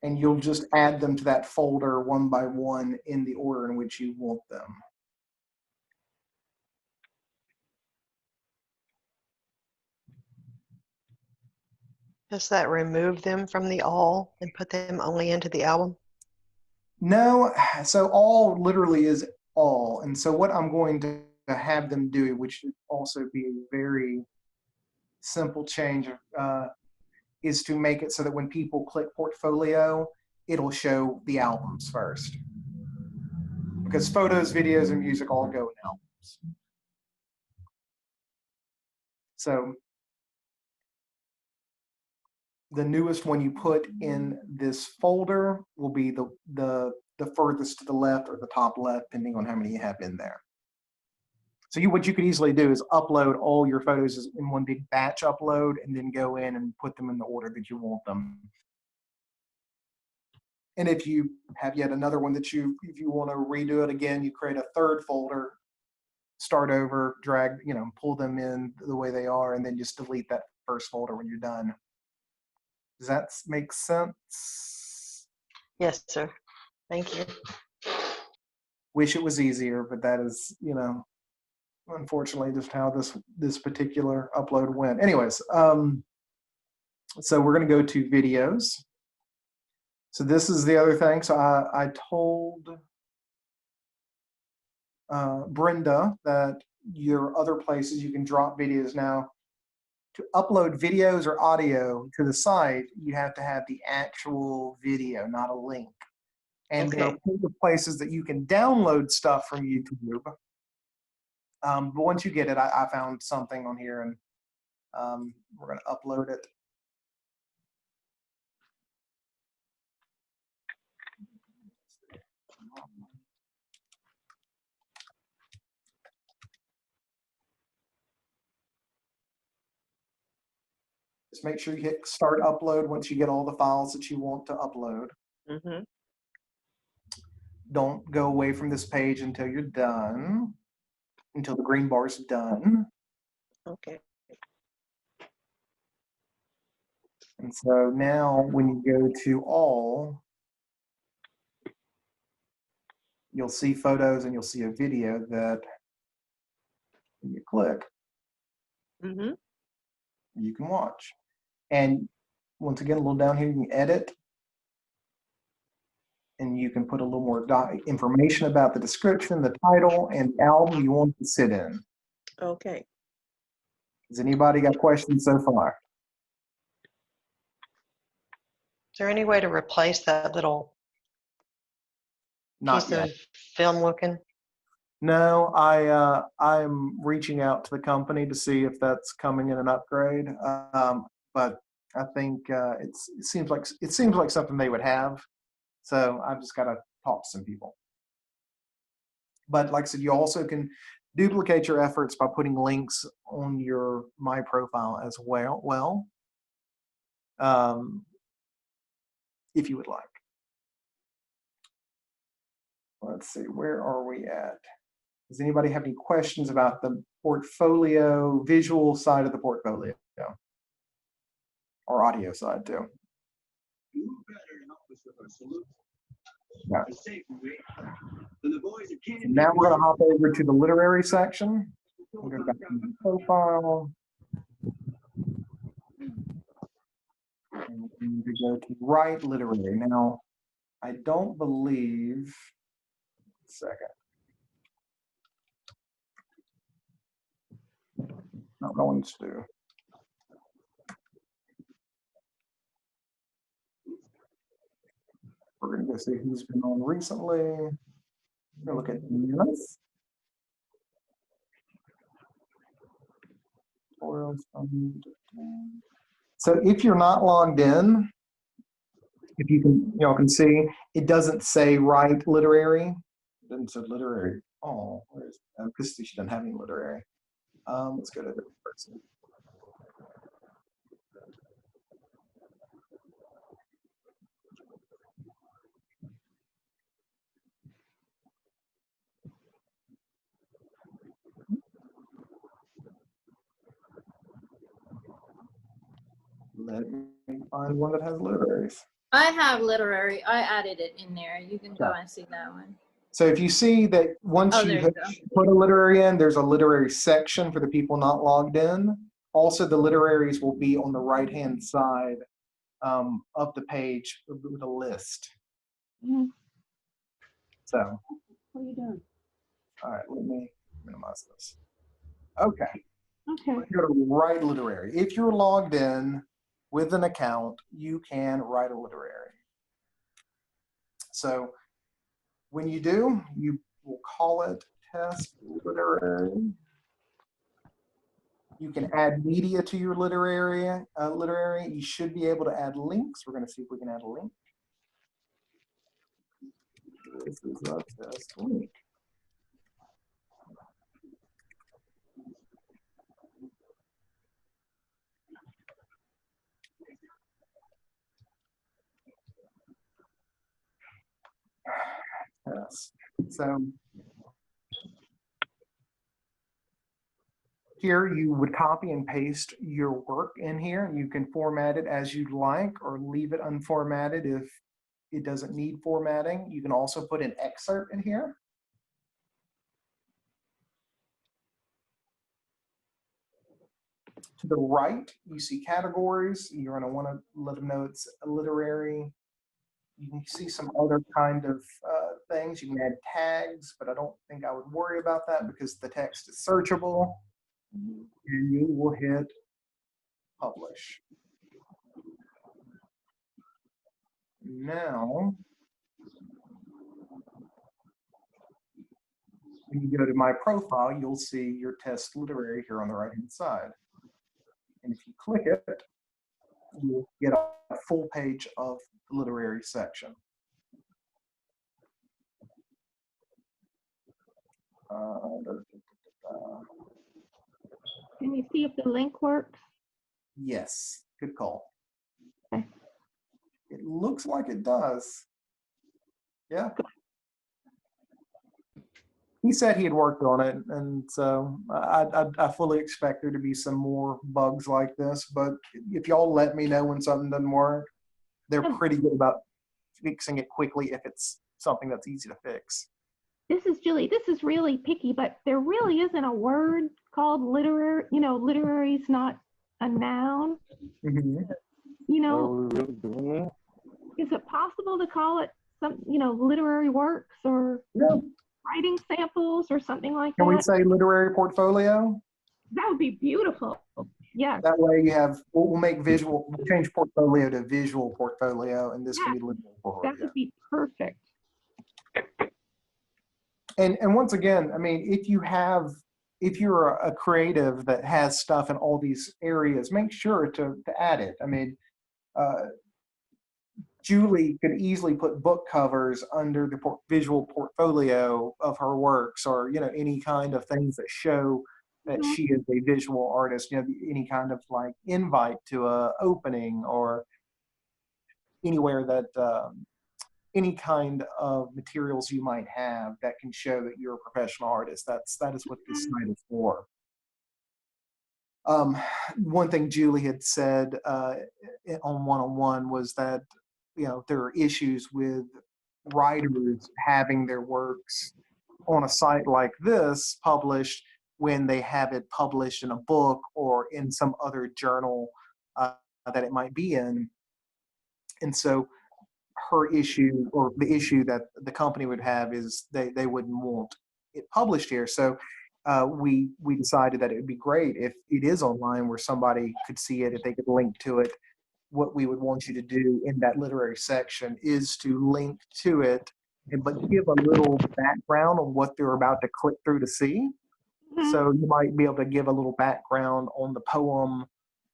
Speaker 1: And you'll just add them to that folder one by one in the order in which you want them.
Speaker 11: Does that remove them from the all and put them only into the album?
Speaker 1: No, so all literally is all. And so what I'm going to have them do, which would also be a very simple change, is to make it so that when people click portfolio, it'll show the albums first. Because photos, videos, and music all go in albums. So the newest one you put in this folder will be the furthest to the left or the top left, depending on how many you have in there. So what you could easily do is upload all your photos in one big batch upload and then go in and put them in the order that you want them. And if you have yet another one that if you want to redo it again, you create a third folder start over, drag, pull them in the way they are, and then just delete that first folder when you're done. Does that make sense?
Speaker 11: Yes, sir. Thank you.
Speaker 1: Wish it was easier, but that is, unfortunately just how this particular upload went. Anyways, so we're going to go to videos. So this is the other thing. So I told Brenda that your other places you can drop videos now. To upload videos or audio to the site, you have to have the actual video, not a link. And there are plenty of places that you can download stuff from YouTube. But once you get it, I found something on here, and we're going to upload it. Just make sure you hit start upload once you get all the files that you want to upload.
Speaker 9: Mm-hmm.
Speaker 1: Don't go away from this page until you're done, until the green bar is done.
Speaker 9: Okay.
Speaker 1: And so now when you go to all, you'll see photos and you'll see a video that when you click,
Speaker 9: Mm-hmm.
Speaker 1: you can watch. And once again, a little down here, you can edit. And you can put a little more information about the description, the title, and the album you want to sit in.
Speaker 9: Okay.
Speaker 1: Has anybody got questions so far?
Speaker 11: Is there any way to replace that little
Speaker 1: Not
Speaker 11: piece
Speaker 1: yet.
Speaker 11: of film looking?
Speaker 1: No, I'm reaching out to the company to see if that's coming in an upgrade. But I think it seems like something they would have. So I've just got to talk to some people. But like I said, you also can duplicate your efforts by putting links on your My Profile as well. If you would like. Let's see, where are we at? Does anybody have any questions about the portfolio, visual side of the portfolio? Or audio side too? Yeah. Now we're going to hop over to the literary section. We'll go back to the profile. And we need to go to write literary. Now, I don't believe, second. Not going to do. We're going to go see who's been on recently. We're going to look at minutes. So if you're not logged in, if you can see, it doesn't say write literary. It doesn't say literary. Oh, where's because she doesn't have any literary. Let's go to the person. Let me find one that has literaries.
Speaker 3: I have literary. I added it in there. You can go and see that one.
Speaker 1: So if you see that once you put a literary in, there's a literary section for the people not logged in. Also, the literaries will be on the right-hand side of the page with a list.
Speaker 4: Mm-hmm.
Speaker 1: So,
Speaker 4: what are you doing?
Speaker 1: All right, let me minimize this. Okay.
Speaker 4: Okay.
Speaker 1: Let's go to write literary. If you're logged in with an account, you can write a literary. So when you do, you will call it test literary. You can add media to your literary. You should be able to add links. We're going to see if we can add a link. This is a test link. Yes. So Here you would copy and paste your work in here. You can format it as you'd like or leave it unformatted if it doesn't need formatting. You can also put an excerpt in here. To the right, you see categories. You're going to want to let them know it's a literary. You can see some other kind of things. You can add tags, but I don't think I would worry about that because the text is searchable. And you will hit publish. Now, when you go to my profile, you'll see your test literary here on the right-hand side. And if you click it, you'll get a full page of the literary section.
Speaker 4: Can you see if the link works?
Speaker 1: Yes, good call.
Speaker 4: Okay.
Speaker 1: It looks like it does. Yeah. He said he had worked on it, and so I fully expect there to be some more bugs like this. But if y'all let me know when something doesn't work, they're pretty good about fixing it quickly if it's something that's easy to fix.
Speaker 4: This is Julie. This is really picky, but there really isn't a word called literary. You know, literary is not a noun.
Speaker 1: Mm-hmm.
Speaker 4: You know, is it possible to call it some, you know, literary works or writing samples or something like that?
Speaker 1: Can we say literary portfolio?
Speaker 4: That would be beautiful. Yeah.
Speaker 1: That way you have, we'll make visual, we'll change portfolio to visual portfolio, and this can be literary portfolio.
Speaker 4: That would be perfect.
Speaker 1: And once again, I mean, if you're a creative that has stuff in all these areas, make sure to add it. I mean, Julie could easily put book covers under the visual portfolio of her works, or, you know, any kind of things that show that she is a visual artist, you know, any kind of like invite to a opening or anywhere that, any kind of materials you might have that can show that you're a professional artist. That is what this site is for. One thing Julie had said on one-on-one was that, you know, there are issues with writers having their works on a site like this published when they have it published in a book or in some other journal that it might be in. And so her issue, or the issue that the company would have, is they wouldn't want it published here. So we decided that it would be great if it is online where somebody could see it, if they could link to it. What we would want you to do in that literary section is to link to it, but give a little background on what they're about to click through to see. So you might be able to give a little background on the poem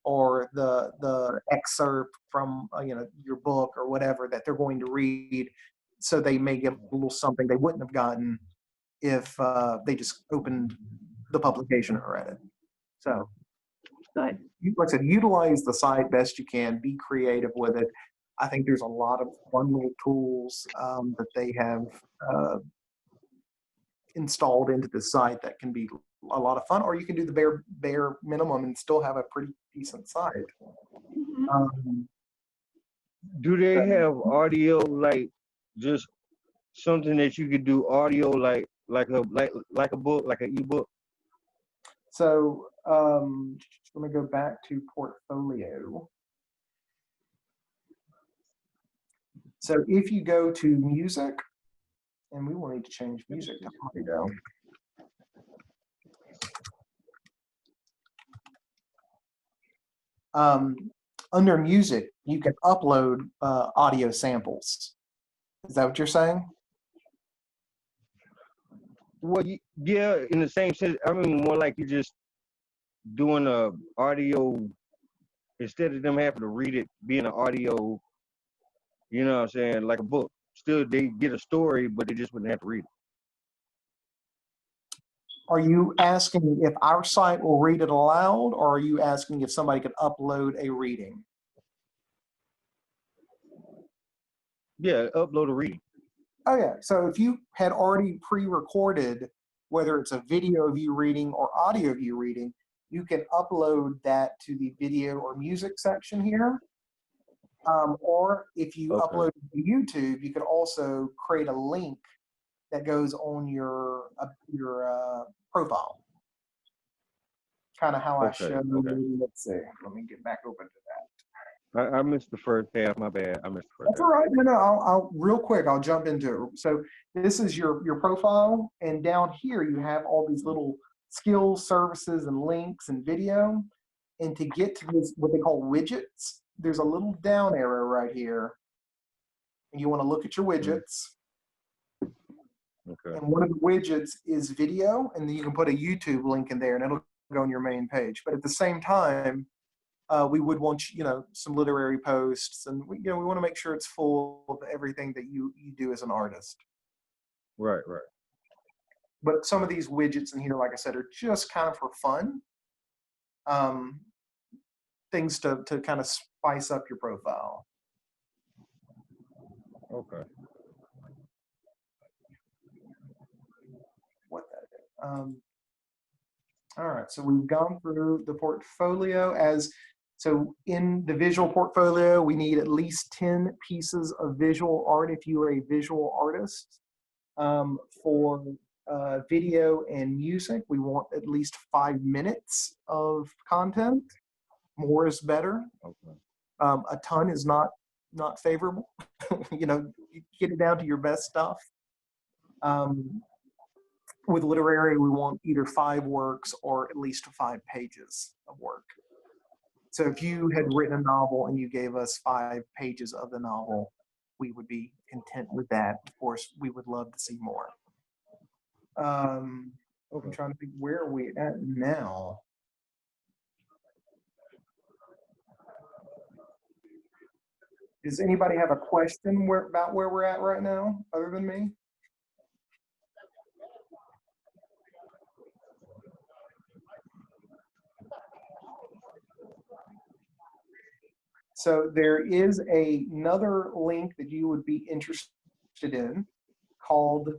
Speaker 1: or the excerpt from you know, your book or whatever that they're going to read, so they may get a little something they wouldn't have gotten if they just opened the publication or read it. So,
Speaker 4: good.
Speaker 1: Like I said, utilize the site best you can. Be creative with it. I think there's a lot of fun little tools that they have installed into the site that can be a lot of fun, or you can do the bare minimum and still have a pretty decent site.
Speaker 12: Do they have audio, like just something that you could do audio like a book, like an ebook?
Speaker 1: So let me go back to portfolio. So if you go to music, and we will need to change music to audio. Under music, you can upload audio samples. Is that what you're saying?
Speaker 12: Well, yeah, in the same sense. I mean, more like you're just doing a audio, instead of them having to read it, being an audio, you know what I'm saying, like a book. Still, they get a story, but they just wouldn't have to read it.
Speaker 1: Are you asking if our site will read it aloud, or are you asking if somebody could upload a reading?
Speaker 12: Yeah, upload a reading.
Speaker 1: Oh yeah, so if you had already pre-recorded, whether it's a video of you reading or audio of you reading, you can upload that to the video or music section here. Or if you upload it to YouTube, you can also create a link that goes on your profile. Kind of how I showed. Let's see. Let me get back open to that.
Speaker 12: I missed the first half. My bad. I missed the first
Speaker 1: That's
Speaker 12: half.
Speaker 1: all right. No, I'll real quick. I'll jump into it. So this is your profile, and down here you have all these little skills, services, and links and video. And to get to this, what they call widgets, there's a little down arrow right here, and you want to look at your widgets.
Speaker 12: Okay.
Speaker 1: And one of the widgets is video, and then you can put a YouTube link in there, and it'll go on your main page. But at the same time, we would want some literary posts, and we want to make sure it's full of everything that you do as an artist.
Speaker 12: Right.
Speaker 1: But some of these widgets in here, like I said, are just kind of for fun. Things to kind of spice up your profile.
Speaker 12: Okay.
Speaker 1: What that is. All right, so we've gone through the portfolio. So in the visual portfolio, we need at least 10 pieces of visual art if you are a visual artist. For video and music, we want at least 5 minutes of content. More is better.
Speaker 12: Okay.
Speaker 1: A ton is not favorable. Get it down to your best stuff. With literary, we want either 5 works or at least 5 pages of work. So if you had written a novel and you gave us 5 pages of the novel, we would be content with that. Of course, we would love to see more. I'm trying to think, where are we at now? Does anybody have a question about where we're at right now, other than me? So there is another link that you would be interested in called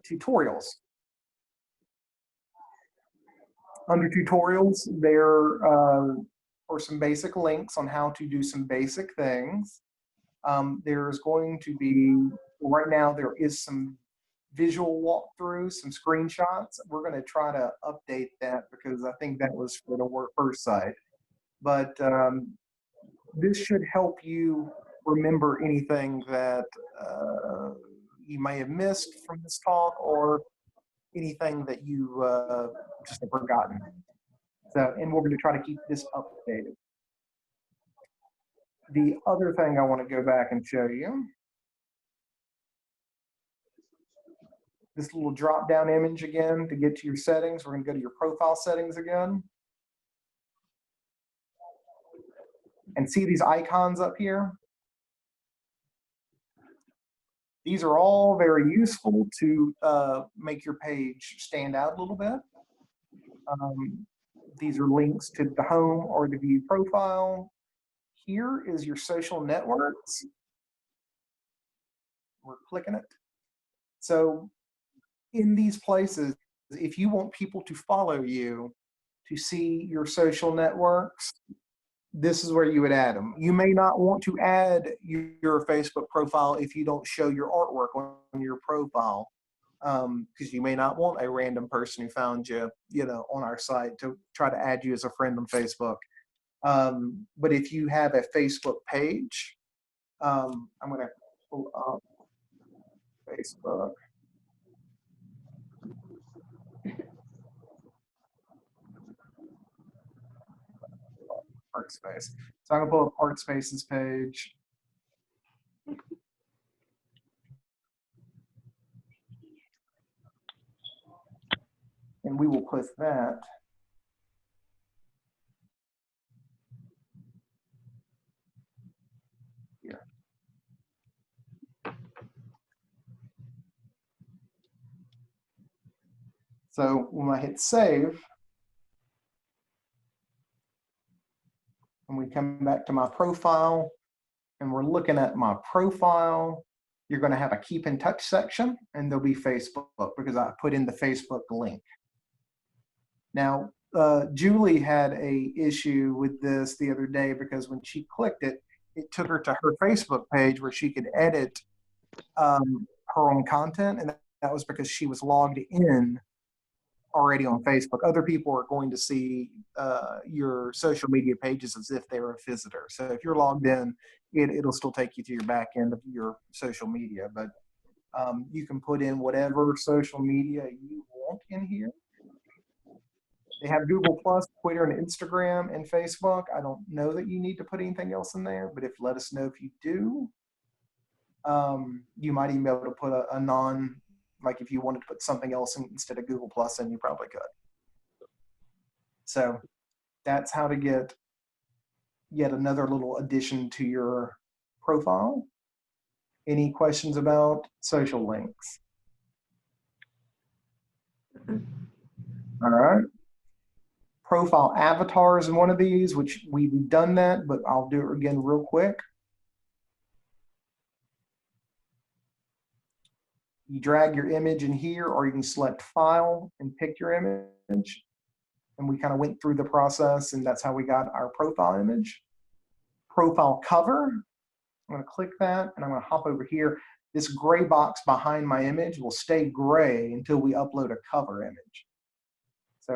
Speaker 1: tutorials. Under tutorials, there are some basic links on how to do some basic things. There's going to be, right now, there is some visual walkthroughs, some screenshots. We're going to try to update that because I think that was for the first site. But this should help you remember anything that you may have missed from this talk or anything that you just have forgotten. So, and we're going to try to keep this updated. The other thing I want to go back and show you, this little drop-down image again to get to your settings. We're going to go to your profile settings again. And see these icons up here? These are all very useful to make your page stand out a little bit. These are links to the home or the view profile. Here is your social networks. We're clicking it. So in these places, if you want people to follow you, to see your social networks, this is where you would add them. You may not want to add your Facebook profile if you don't show your artwork on your profile, because you may not want a random person who found you, on our site to try to add you as a friend on Facebook. But if you have a Facebook page, I'm going to pull up Facebook. ArtSpace. So I'm going to pull up ArtSpace's page. And we will put that here. So when I hit save, and we come back to my profile, and we're looking at my profile, you're going to have a keep in touch section, and there'll be Facebook because I put in the Facebook link. Now, Julie had a issue with this the other day because when she clicked it, it took her to her Facebook page where she could edit her own content, and that was because she was logged in already on Facebook. Other people are going to see your social media pages as if they were a visitor. So if you're logged in, it'll still take you to your back end of your social media. But you can put in whatever social media you want in here. They have Google Plus, Twitter, and Instagram, and Facebook. I don't know that you need to put anything else in there, but let us know if you do. You might even be able to put a non, like if you wanted to put something else instead of Google Plus, then you probably could. So that's how to get yet another little addition to your profile. Any questions about social links? All right. Profile avatars in one of these, which we've done that, but I'll do it again real quick. You drag your image in here, or you can select file and pick your image. And we kind of went through the process, and that's how we got our profile image. Profile cover, I'm going to click that, and I'm going to hop over here. This gray box behind my image will stay gray until we upload a cover image. So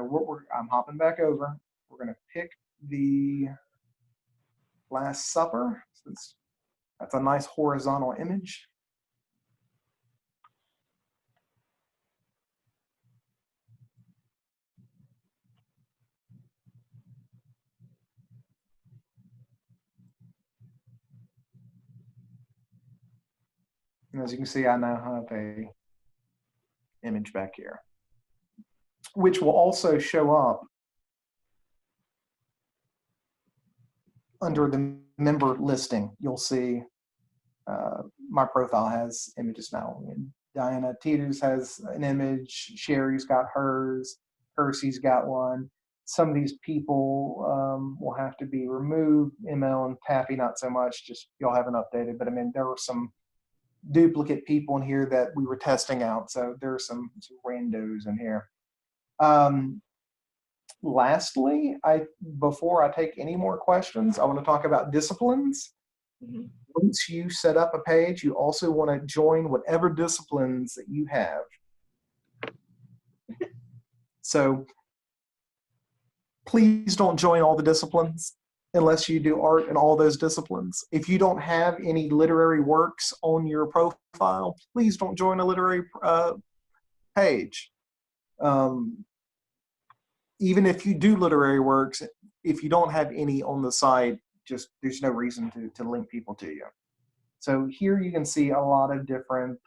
Speaker 1: I'm hopping back over. We're going to pick the Last Supper. That's a nice horizontal image. And as you can see, I now have a image back here, which will also show up under the member listing. You'll see my profile has images now. And Diana Teeters has an image, Sherry's got hers, Percy's got one. Some of these people will have to be removed. ML and Taffy, not so much, just y'all haven't updated. But I mean, there were some duplicate people in here that we were testing out. So there are some randos in here. Lastly, before I take any more questions, I want to talk about disciplines. Mm-hmm. Once you set up a page, you also want to join whatever disciplines that you have. So please don't join all the disciplines unless you do art in all those disciplines. If you don't have any literary works on your profile, please don't join a literary page. Even if you do literary works, if you don't have any on the site, just there's no reason to link people to you. So here you can see a lot of different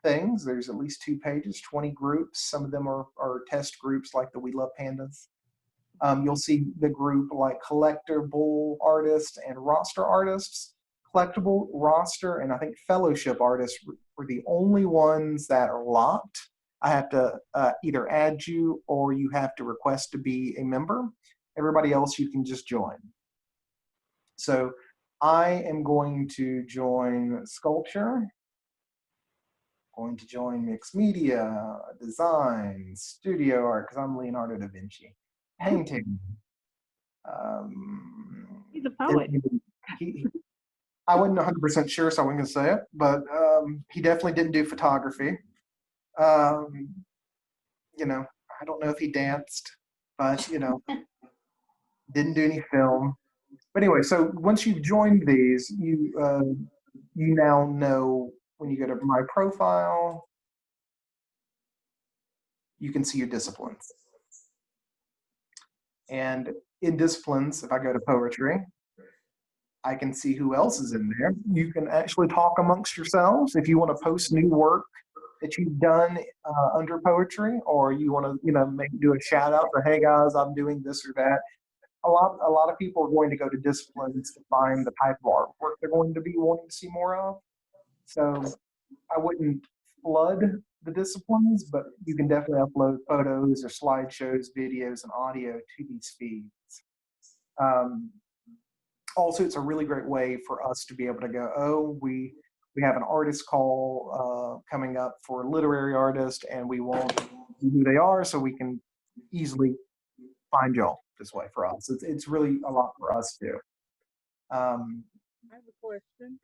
Speaker 1: things. There's at least 2 pages, 20 groups. Some of them are test groups like the We Love Pandas. You'll see the group like collectible artists and roster artists. Collectible, roster, and I think fellowship artists were the only ones that are locked. I have to either add you or you have to request to be a member. Everybody else you can just join. So I am going to join sculpture, going to join mixed media, design, studio art, because I'm Leonardo da Vinci, painting.
Speaker 4: He's a poet.
Speaker 1: I wasn't 100% sure, so I wasn't going to say it, but he definitely didn't do photography. You know, I don't know if he danced, but, you know, didn't do any film. But anyway, so once you've joined these, you now know when you go to my profile, you can see your disciplines. And in disciplines, if I go to poetry, I can see who else is in there. You can actually talk amongst yourselves if you want to post new work that you've done under poetry, or you want to, you know, maybe do a shout out for, hey guys, I'm doing this or that. A lot of people are going to go to disciplines to find the type of artwork they're going to be wanting to see more of. So I wouldn't flood the disciplines, but you can definitely upload photos or slideshows, videos, and audio to these feeds. Also, it's a really great way for us to be able to go, oh, we have an artist call coming up for a literary artist, and we won't know who they are, so we can easily find y'all this way for us. It's really a lot for us too.
Speaker 8: I have a question.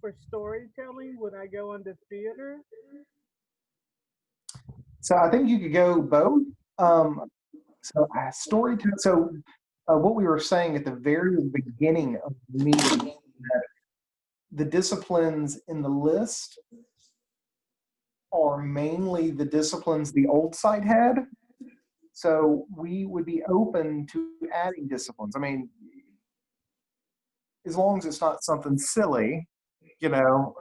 Speaker 8: For storytelling, would I go under theater?
Speaker 1: So I think you could go both. Storytelling. So what we were saying at the very beginning of the meeting, that the disciplines in the list are mainly the disciplines the old site had. So we would be open to adding disciplines. I mean, as long as it's not something silly, you know,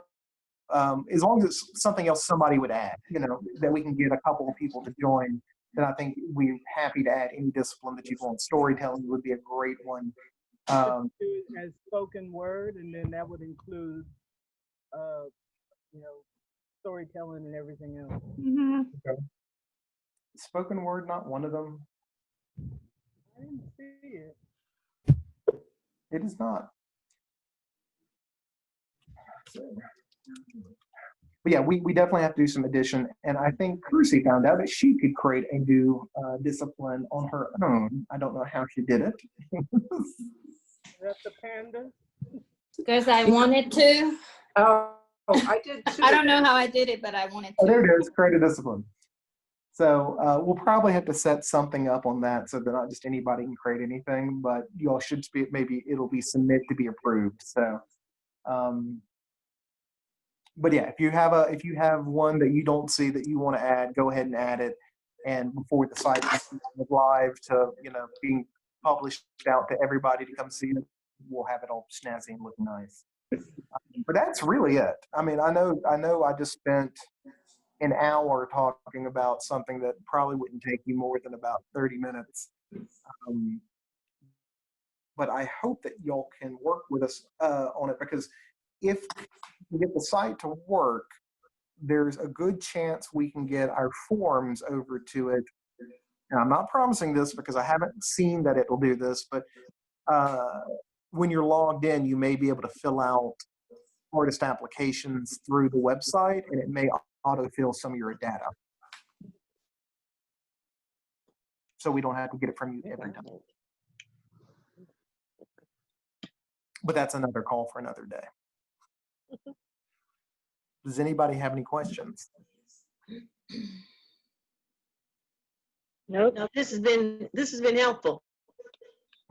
Speaker 1: as long as it's something else somebody would add, you know, that we can get a couple of people to join, then I think we're happy to add any discipline that you want. Storytelling would be a great one.
Speaker 8: Do it as spoken word, and then that would include, you know, storytelling and everything else.
Speaker 1: Okay. Spoken word, not one of them.
Speaker 8: I didn't see it.
Speaker 1: It is not. But yeah, we definitely have to do some addition. And I think Percy found out that she could create a new discipline on her own. I don't know how she did it.
Speaker 8: Is that the panda?
Speaker 3: Because I wanted to.
Speaker 13: Oh, I did too.
Speaker 3: I don't know how I did it, but I wanted to.
Speaker 1: Oh, there it is, create a discipline. So we'll probably have to set something up on that so that not just anybody can create anything, but y'all should be, maybe it'll be submit to be approved. So, but yeah, if you have one that you don't see that you want to add, go ahead and add it. And before the site is live to, you know, being published out to everybody to come see it, we'll have it all snazzy and look nice. But that's really it. I mean, I know I just spent an hour talking about something that probably wouldn't take you more than about 30 minutes. But I hope that y'all can work with us on it, because if we get the site to work, there's a good chance we can get our forms over to it. And I'm not promising this because I haven't seen that it will do this, but when you're logged in, you may be able to fill out artist applications through the website, and it may autofill some of your data. So we don't have to get it from you every time. But that's another call for another day. Does anybody have any questions?
Speaker 9: Nope. No, this has been helpful.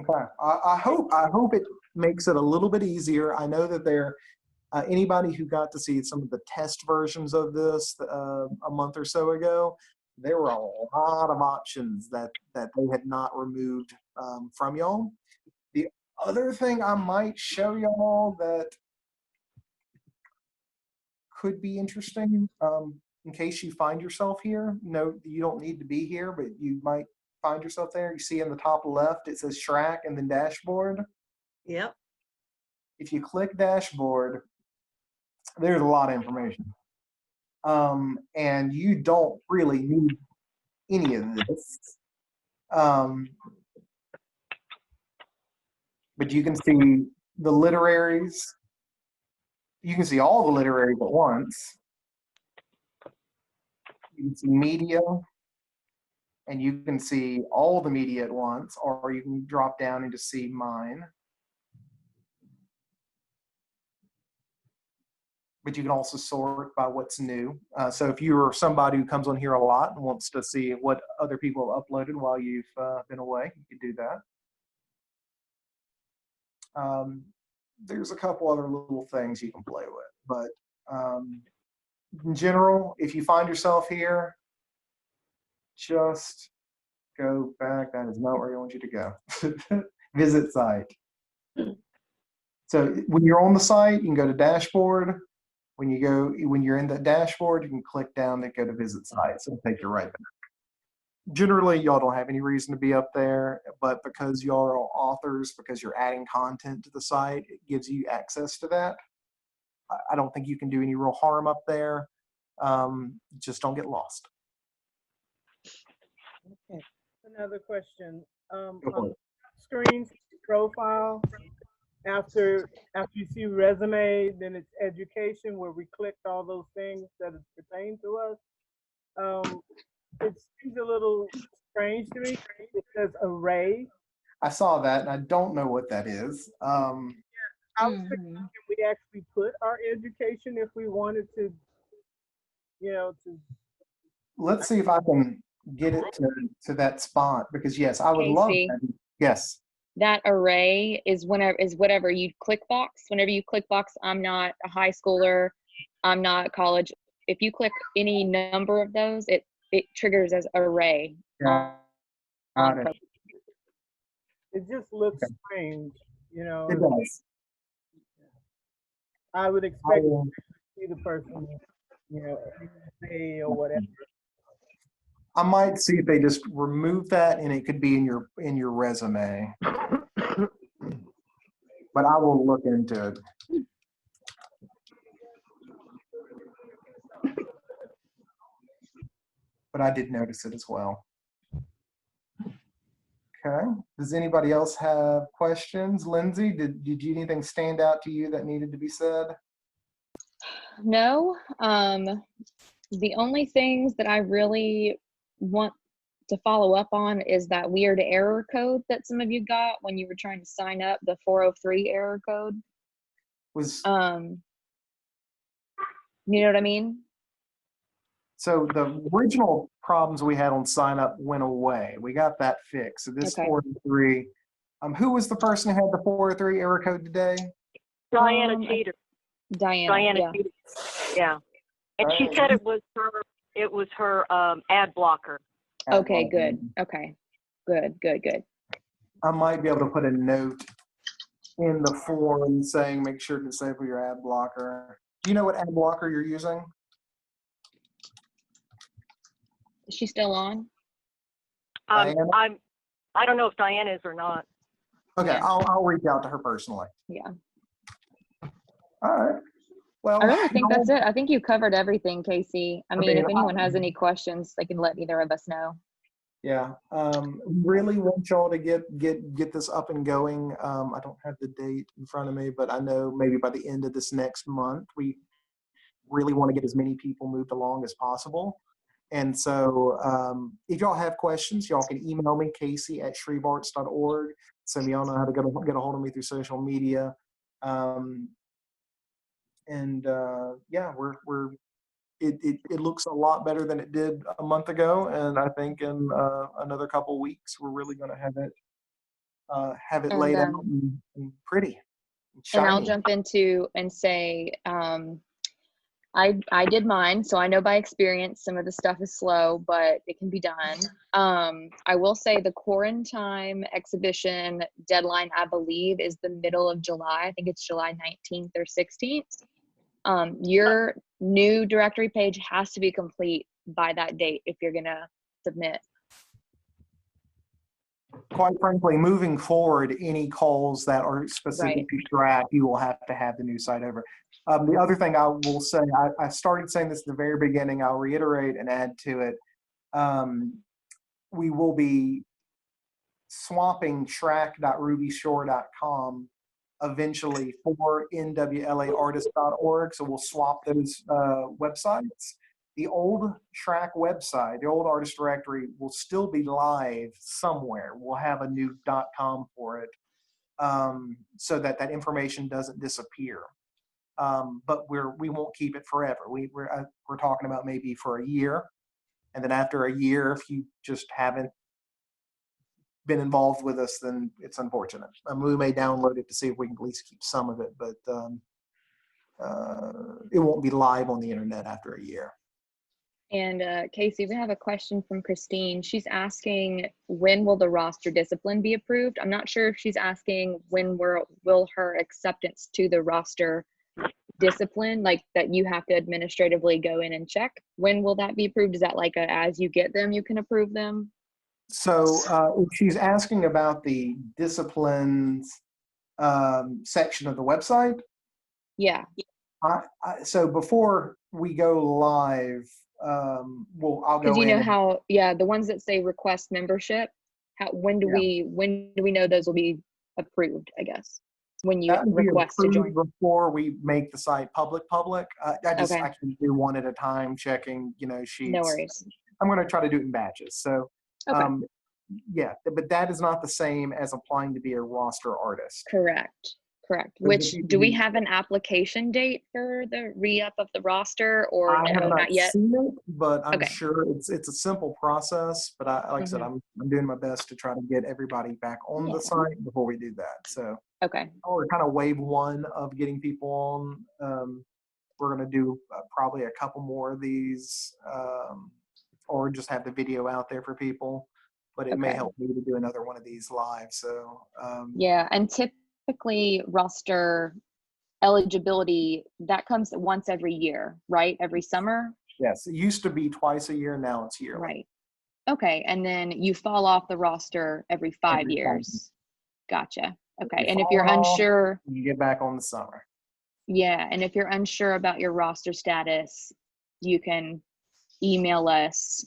Speaker 1: Okay. I hope it makes it a little bit easier. I know that anybody who got to see some of the test versions of this a month or so ago, there were a lot of options that they had not removed from y'all. The other thing I might show y'all that could be interesting, in case you find yourself here. No, you don't need to be here, but you might find yourself there. You see in the top left, it says track and then dashboard.
Speaker 9: Yep.
Speaker 1: If you click dashboard, there's a lot of information. And you don't really need any of this. But you can see the literaries. You can see all the literaries at once. You can see media, and you can see all the media at once, or you can drop down and just see mine. But you can also sort by what's new. So if you're somebody who comes on here a lot and wants to see what other people have uploaded while you've been away, you can do that. There's a couple other little things you can play with, but in general, if you find yourself here, just go back. That is not where I want you to go. Visit site. So when you're on the site, you can go to dashboard. When you're in the dashboard, you can click down and go to visit site. So it'll take you right back. Generally, y'all don't have any reason to be up there, but because y'all are authors, because you're adding content to the site, it gives you access to that. I don't think you can do any real harm up there. Just don't get lost.
Speaker 8: Okay. Another question. On screen profile, after you see resume, then it's education, where we clicked all those things that pertain to us. It seems a little strange to me. It says array.
Speaker 1: I saw that, and I don't know what that is.
Speaker 8: I was thinking, can we actually put our education if we wanted to, to.
Speaker 1: Let's see if I can get it to that spot, because yes, I would love
Speaker 10: Casey,
Speaker 1: that. Yes.
Speaker 10: that array is whatever you click box. Whenever you click box, I'm not a high schooler, I'm not college. If you click any number of those, it triggers as array.
Speaker 1: Got it.
Speaker 8: It just looks strange,
Speaker 1: It does.
Speaker 8: I would expect to see the person, say or whatever.
Speaker 1: I might see if they just remove that, and it could be in your resume. But I will look into it. But I did notice it as well. Okay. Does anybody else have questions? Lindsay, did anything stand out to you that needed to be said?
Speaker 10: No. The only things that I really want to follow up on is that weird error code that some of you got when you were trying to sign up, the 403 error code. You know what I mean?
Speaker 1: So the original problems we had on sign up went away. We got that fixed. So this 403, who was the person who had the 403 error code today?
Speaker 6: Diana Teeter.
Speaker 10: Diana,
Speaker 6: Teeter. Yeah. And she said it was her ad blocker.
Speaker 10: Okay, good. Okay. Good.
Speaker 1: I might be able to put a note in the form saying make sure to disable your ad blocker. Do you know what ad blocker you're using?
Speaker 10: Is she still on?
Speaker 6: I don't know if Diana is or not.
Speaker 1: Okay, yeah. I'll reach out to her personally.
Speaker 10: Yeah.
Speaker 1: All right. Well,
Speaker 10: I really think that's it. I think you covered everything, Casey. I mean, if anyone has any questions, they can let either of us know.
Speaker 1: Yeah. Really want y'all to get this up and going. I don't have the date in front of me, but I know maybe by the end of this next month, we really want to get as many people moved along as possible. And so if y'all have questions, y'all can email me, casey@shrevearts.org. Some of y'all know how to get a hold of me through social media. Yeah, it looks a lot better than it did a month ago. And I think in another couple weeks, we're really going to have it laid out and pretty.
Speaker 10: And I'll jump into and say, I did mine, so I know by experience some of the stuff is slow, but it can be done. I will say the Quarantine exhibition deadline, I believe, is the middle of July. I think it's July 19th or 16th. Your new directory page has to be complete by that date if you're gonna submit.
Speaker 1: Quite frankly, moving forward, any calls that are specific to track, you will have to have the new site over. The other thing I will say, I started saying this at the very beginning, I'll reiterate and add to it. We will be swapping track.rubyshore.com eventually for NWLAartist.org. So we'll swap those websites. The old track website, the old artist directory, will still be live somewhere. We'll have a new .com for it, so that information doesn't disappear. But we won't keep it forever. We're talking about maybe for a year, and then after a year, if you just haven't been involved with us, then it's unfortunate. We may download it to see if we can at least keep some of it, but it won't be live on the internet after a year.
Speaker 10: And Casey, we have a question from Christine. She's asking, when will the roster discipline be approved? I'm not sure if she's asking when will her acceptance to the roster discipline, like that you have to administratively go in and check. When will that be approved? Is that like as you get them, you can approve them?
Speaker 1: So if she's asking about the disciplines section of the website.
Speaker 10: Yeah.
Speaker 1: So before we go live, I'll go
Speaker 10: because you
Speaker 1: in
Speaker 10: know how, the ones that say request membership, when do we know those will be approved, I guess, when you request to join?
Speaker 1: Before we make the site public. I can do one at a time, checking, sheets.
Speaker 10: No worries.
Speaker 1: I'm going to try to do it in batches. So
Speaker 10: Okay.
Speaker 1: Yeah, but that is not the same as applying to be a roster artist.
Speaker 10: Correct. Correct.
Speaker 1: So the
Speaker 10: Which,
Speaker 1: people
Speaker 10: do we
Speaker 1: who-
Speaker 10: have an application date for the re-up of the roster, or
Speaker 1: I have
Speaker 10: no,
Speaker 1: not
Speaker 10: not yet?
Speaker 1: seen it, but I'm
Speaker 10: Okay.
Speaker 1: sure it's a simple process. But like I said,
Speaker 10: Mhm.
Speaker 1: I'm doing my best to try to get everybody back on the
Speaker 10: Yeah.
Speaker 1: site before we do that. So
Speaker 10: Okay.
Speaker 1: we're kind of wave one of getting people on. We're going to do probably a couple more of these, or just have the video out there for people. But it may
Speaker 10: Okay.
Speaker 1: help me to do another one of these live. So
Speaker 10: Yeah, and typically roster eligibility, that comes once every year, right? Every summer?
Speaker 1: yes, it used to be twice a year. Now it's yearly.
Speaker 10: Right. Okay, and then you fall off the roster every 5
Speaker 1: Every 5
Speaker 10: years. Gotcha. Okay,
Speaker 1: You
Speaker 10: and if
Speaker 1: fall
Speaker 10: you're
Speaker 1: off,
Speaker 10: unsure,
Speaker 1: you get back on the summer.
Speaker 10: yeah, and if you're unsure about your roster status, you can email us,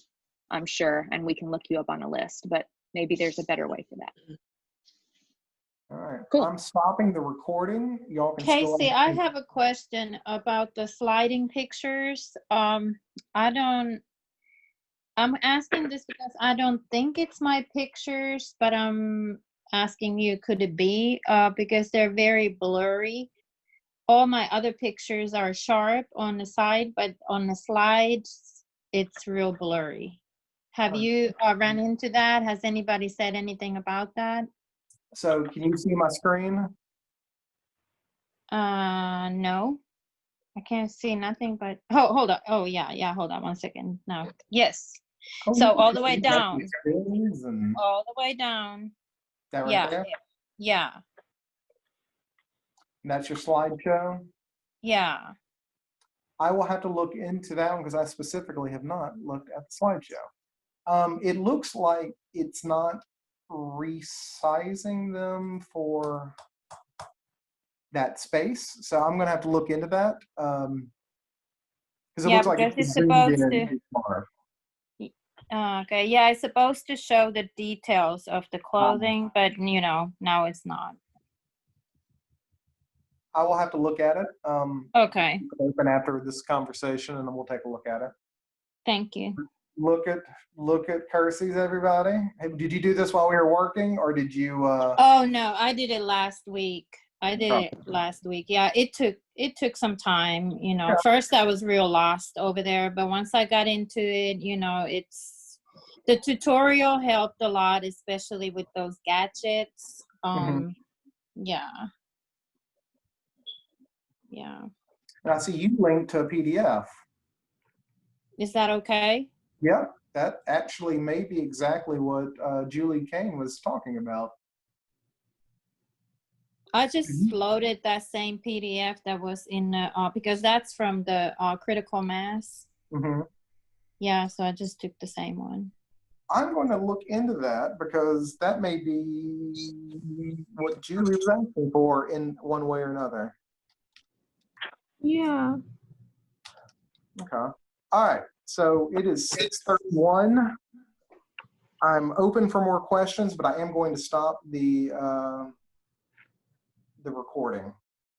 Speaker 10: I'm sure, and we can look you up on a list, but maybe there's a better way for that.
Speaker 1: All right.
Speaker 10: Cool.
Speaker 1: I'm stopping the recording. Y'all can still.
Speaker 3: Casey, I have a question about the sliding pictures. I'm asking this because I don't think it's my pictures, but I'm asking you, could it be? Because they're very blurry. All my other pictures are sharp on the side, but on the slides, it's real blurry. Have you run into that? Has anybody said anything about that?
Speaker 1: So can you see my screen?
Speaker 3: No, I can't see nothing but, oh, hold on. Oh, yeah, hold on one second. No, yes.
Speaker 1: Oh,
Speaker 3: So
Speaker 1: you
Speaker 3: all
Speaker 1: can
Speaker 3: the way
Speaker 1: see that
Speaker 3: down,
Speaker 1: screens and
Speaker 3: all the way down.
Speaker 1: that right
Speaker 3: Yeah,
Speaker 1: there.
Speaker 3: yeah,
Speaker 1: And that's your slideshow.
Speaker 3: yeah.
Speaker 1: I will have to look into that one because I specifically have not looked at the slideshow. It looks like it's not resizing them for that space. So I'm gonna have to look into that. Because it
Speaker 3: Yeah,
Speaker 1: looks like
Speaker 3: because
Speaker 1: it's
Speaker 3: it's
Speaker 1: zoomed
Speaker 3: supposed
Speaker 1: in
Speaker 3: to,
Speaker 1: too far.
Speaker 3: okay, yeah, it's supposed to show the details of the clothing, but now it's not.
Speaker 1: I will have to look at it.
Speaker 3: Okay,
Speaker 1: Open after this conversation, and then we'll take a look at it.
Speaker 3: thank you.
Speaker 1: Look at cursies, everybody. Hey, did you do this while we were working, or did you?
Speaker 3: Oh, no, I did it last week. Yeah, it took some time,
Speaker 1: Yeah.
Speaker 3: First I was real lost over there, but once I got into it, the tutorial helped a lot, especially with those gadgets.
Speaker 1: Mhm.
Speaker 3: Yeah. Yeah.
Speaker 1: And I see you linked to a PDF.
Speaker 3: Is that okay?
Speaker 1: Yep, that actually may be exactly what Julie Kane was talking about.
Speaker 3: I just loaded that same PDF that was in the, because that's from the critical mass.
Speaker 1: Mm-hmm.
Speaker 3: Yeah, so I just took the same one.
Speaker 1: I'm going to look into that because that may be what Julie was asking for in one way or another.
Speaker 4: Yeah.
Speaker 1: Okay. All right. So it is 6:31. I'm open for more questions, but I am going to stop the recording.